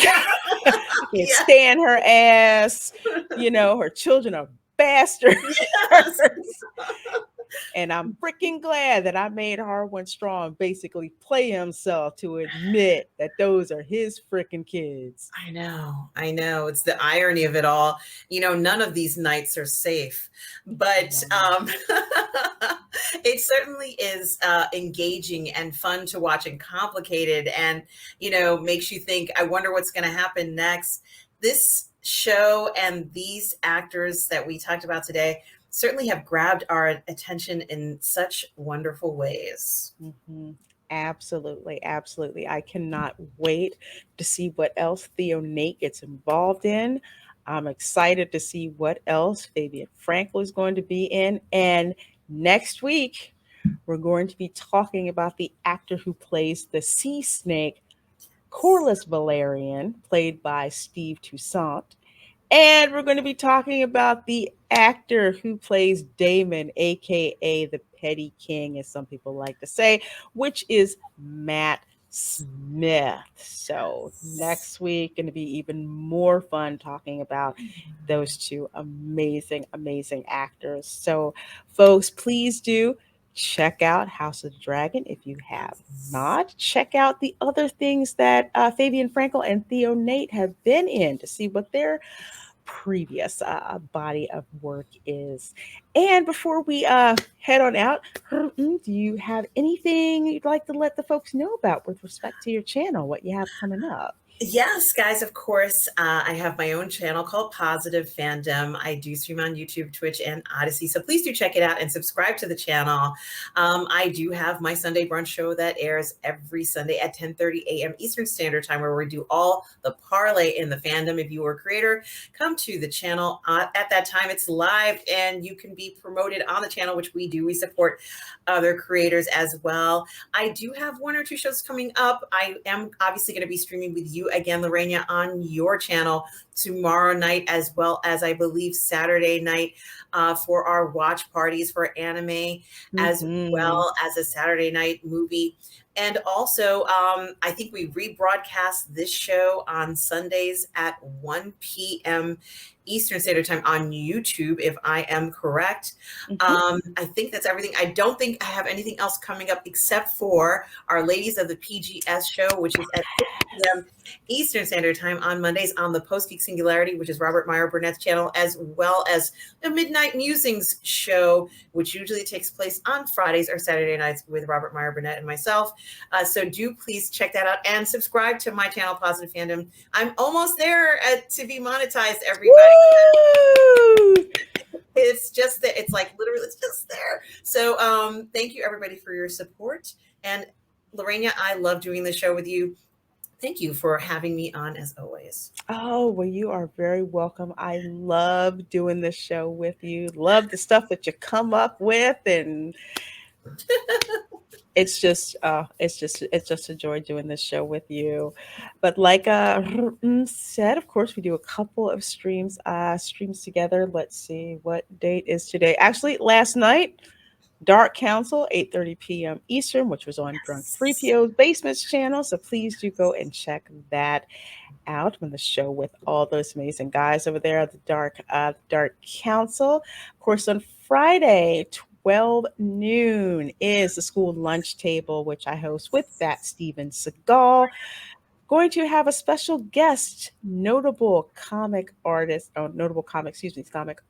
Speaker 3: can't stand her ass. Her children are bastards.
Speaker 4: Yes.
Speaker 3: And I'm freaking glad that I made Harwin Strong basically play himself to admit that those are his freaking kids.
Speaker 4: I know. It's the irony of it all. None of these nights are safe, but it certainly is engaging and fun to watch and complicated, and makes you think, I wonder what's going to happen next. This show and these actors that we talked about today certainly have grabbed our attention in such wonderful ways.
Speaker 3: Absolutely. I cannot wait to see what else Theo Nate gets involved in. I'm excited to see what else Fabian Frankel is going to be in. And next week, we're going to be talking about the actor who plays the sea snake, Corlys Valerian, played by Steve Toussaint. And we're going to be talking about the actor who plays Daemon, aka the Petty King, as some people like to say, which is Matt Smith. So next week, going to be even more fun talking about those two amazing, amazing actors. So, folks, please do check out House of the Dragon if you have not. Check out the other things that Fabian Frankel and Theo Nate have been in to see what their previous body of work is. And before we head on out, do you have anything you'd like to let the folks know about with respect to your channel, what you have coming up?
Speaker 4: Yes, guys, of course. I have my own channel called Positive Fandom. I do stream on YouTube, Twitch, and Odyssey. So please do check it out and subscribe to the channel. I do have my Sunday brunch show that airs every Sunday at 10:30 a.m. Eastern Standard Time, where we do all the parlay in the fandom. If you are a creator, come to the channel. At that time, it's live and you can be promoted on the channel, which we do. We support other creators as well. I do have 1 or 2 shows coming up. I am obviously going to be streaming with you again, Lorena, on your channel tomorrow night, as well as I believe Saturday night for our watch parties for anime, as well as a Saturday night movie. And also, I think we rebroadcast this show on Sundays at 1 p.m. Eastern Standard Time on YouTube, if I am correct. I think that's everything. I don't think I have anything else coming up except for our Ladies of the PGS show, which is at 6 p.m. Eastern Standard Time on Mondays on the Post Geek Singularity, which is Robert Meyer Burnett's channel, as well as the Midnight Musings show, which usually takes place on Fridays or Saturday nights with Robert Meyer Burnett and myself. So do please check that out and subscribe to my channel, Positive Fandom. I'm almost there to be monetized, everybody.
Speaker 3: Woo!
Speaker 4: It's just that it's like literally it's just there. So thank you everybody for your support. And Lorena, I love doing the show with you. Thank you for having me on as always.
Speaker 3: Oh, well, you are very welcome. I love doing this show with you. Love the stuff that you come up with, and it's just a joy doing this show with you. But like said, of course, we do a couple of streams together. Let's see, what date is today? Actually, last night, Dark Council, 8:30 p.m. Eastern, which was on Drunk 3PO's Basements channel. So please do go and check that out on the show with all those amazing guys over there at the Dark Council. Of course, on Friday, 12 noon is the school lunch table, which I host with that Steven Seagal. Going to have a special guest, comic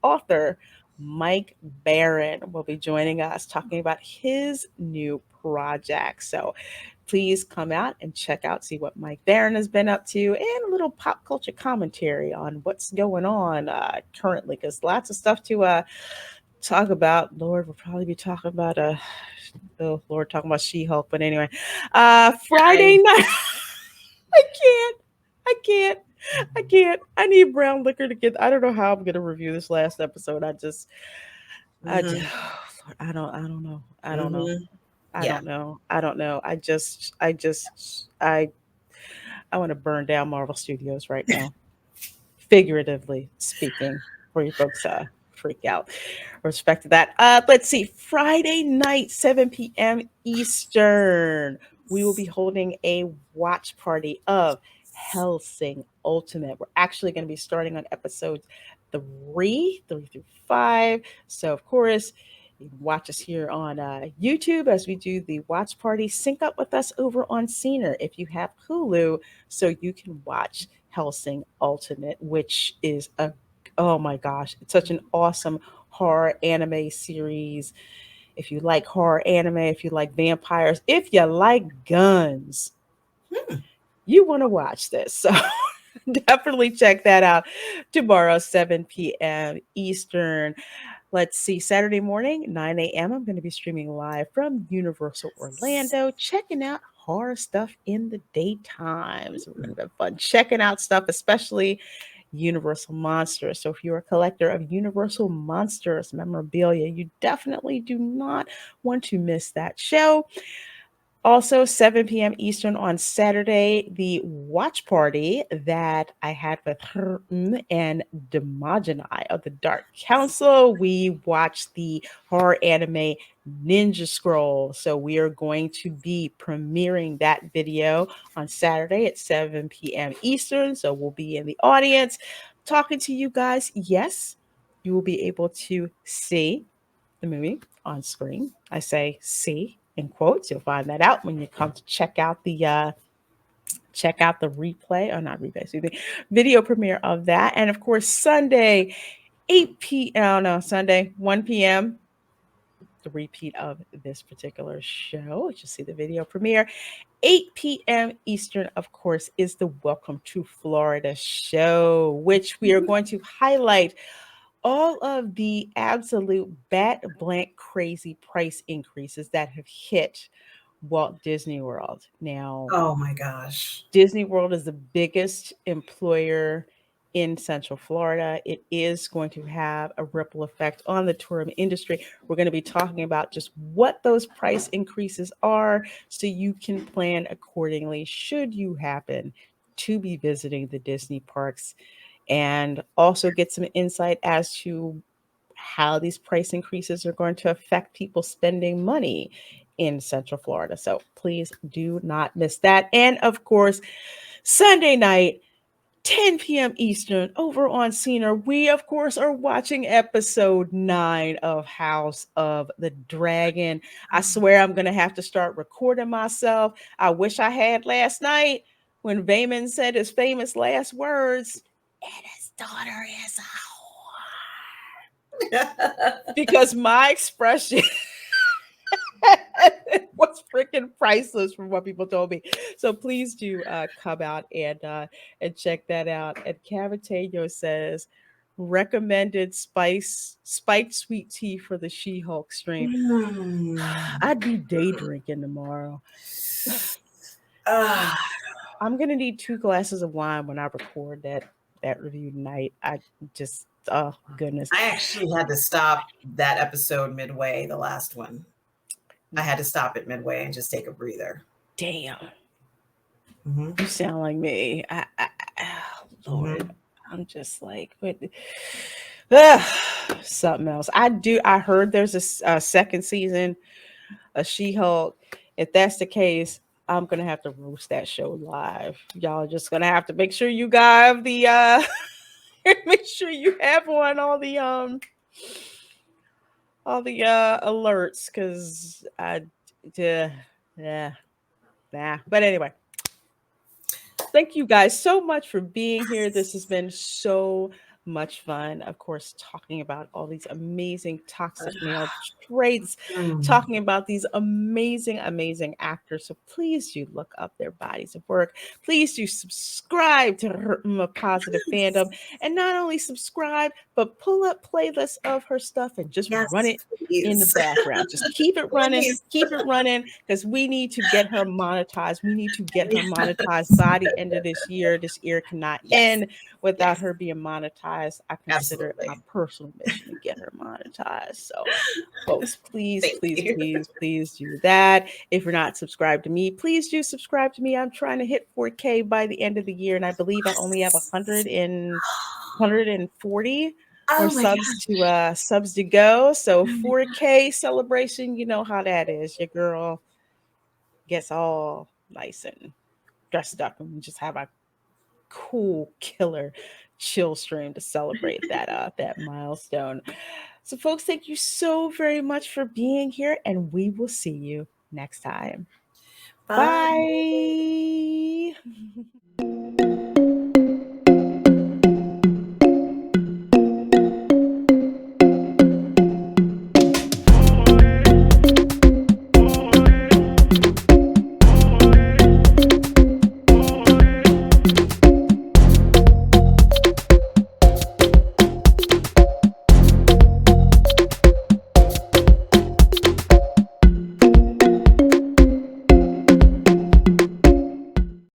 Speaker 3: author Mike Barron will be joining us talking about his new project. So please come out and check out, see what Mike Barron has been up to, and a little pop culture commentary on what's going on currently, because lots of stuff to talk about. Lord, we'll probably be talking about oh Lord, talking about She-Hulk, but anyway, Friday night. I can't. I can't. I can't. I need brown liquor to get. I don't know how I'm gonna review this last episode. I just, I don't know. I don't know. I
Speaker 4: Yeah.
Speaker 3: don't know. I don't know. I want to burn down Marvel Studios right now, figuratively speaking, for you folks freak out. Respect to that. Let's see. Friday night, 7 p.m. Eastern, we will be holding a watch party of Hellsing Ultimate. We're actually going to be starting on episodes three through five. So, of course, you can watch us here on YouTube as we do the watch party. Sync up with us over on Scener if you have Hulu, so you can watch Hellsing Ultimate, which is oh my gosh, it's such an awesome horror anime series. If you like horror anime, if you like vampires, if you like guns, you want to watch this. So definitely check that out tomorrow, 7 p.m. Eastern. Let's see, Saturday morning, 9 a.m. I'm going to be streaming live from Universal Orlando, checking out horror stuff in the daytime. So we're going to have fun checking out stuff, especially Universal Monsters. So if you're a collector of Universal Monsters memorabilia, you definitely do not want to miss that show. Also, 7 p.m. Eastern on Saturday, the watch party that I had with her and Demogeny of the Dark Council. We watched the horror anime Ninja Scroll. So we are going to be premiering that video on Saturday at 7 p.m. Eastern. So we'll be in the audience talking to you guys. Yes, you will be able to see the movie on screen. I say see in quotes. You'll find that out when you come to check out the replay, or not replay, excuse me, video premiere of that. And of course, Sunday, 8 p.m. Oh no, Sunday, 1 p.m. The repeat of this particular show. You'll see the video premiere. 8 p.m. Eastern, of course, is the Welcome to Florida show, which we are going to highlight all of the absolute bat blank crazy price increases that have hit Walt Disney World. Now,
Speaker 4: Oh my gosh.
Speaker 3: Disney World is the biggest employer in Central Florida. It is going to have a ripple effect on the tourism industry. We're going to be talking about just what those price increases are so you can plan accordingly should you happen to be visiting the Disney parks, and also get some insight as to how these price increases are going to affect people spending money in Central Florida. So please do not miss that. And of course, Sunday night, 10 p.m. Eastern over on Cena, we of course are watching episode 9 of House of the Dragon. I swear I'm gonna have to start recording myself. I wish I had last night when Vayman said his famous last words, and his daughter is a whore. Because my expression was freaking priceless from what people told me. So please do come out and check that out. And Cavitano says recommended spiked sweet tea for the She-Hulk stream. I'd be day drinking tomorrow. I'm gonna need 2 glasses of wine when I record that review tonight. I just, oh goodness.
Speaker 4: I actually had to stop that episode midway, the last one. I had to stop it midway and just take a breather.
Speaker 3: Damn. You sound like me. Lord, I'm just like, something else. I heard there's a second season of She-Hulk. If that's the case, I'm gonna have to roast that show live. Y'all are just gonna have to make sure you got the make sure you have on all the alerts, because but anyway, thank you guys so much for being here. This has been so much fun, of course, talking about all these amazing toxic male traits, talking about these amazing actors. So please do look up their bodies of work. Please do subscribe to her Positive Fandom, and not only subscribe, but pull up playlists of her stuff and just run it in the background. Just keep it running, because we need to get her monetized. We need to get her monetized by the end of this year. This year cannot end without her being monetized. I consider it my personal mission to get her monetized. So, folks, please do that. If you're not subscribed to me, please do subscribe to me. I'm trying to hit 4K by the end of the year, and I believe I only have 140 or subs to go. So 4K celebration, you know how that is. Your girl gets all nice and dressed up, and we just have a cool killer chill stream to celebrate that milestone. So folks, thank you so very much for being here, and we will see you next time. Bye.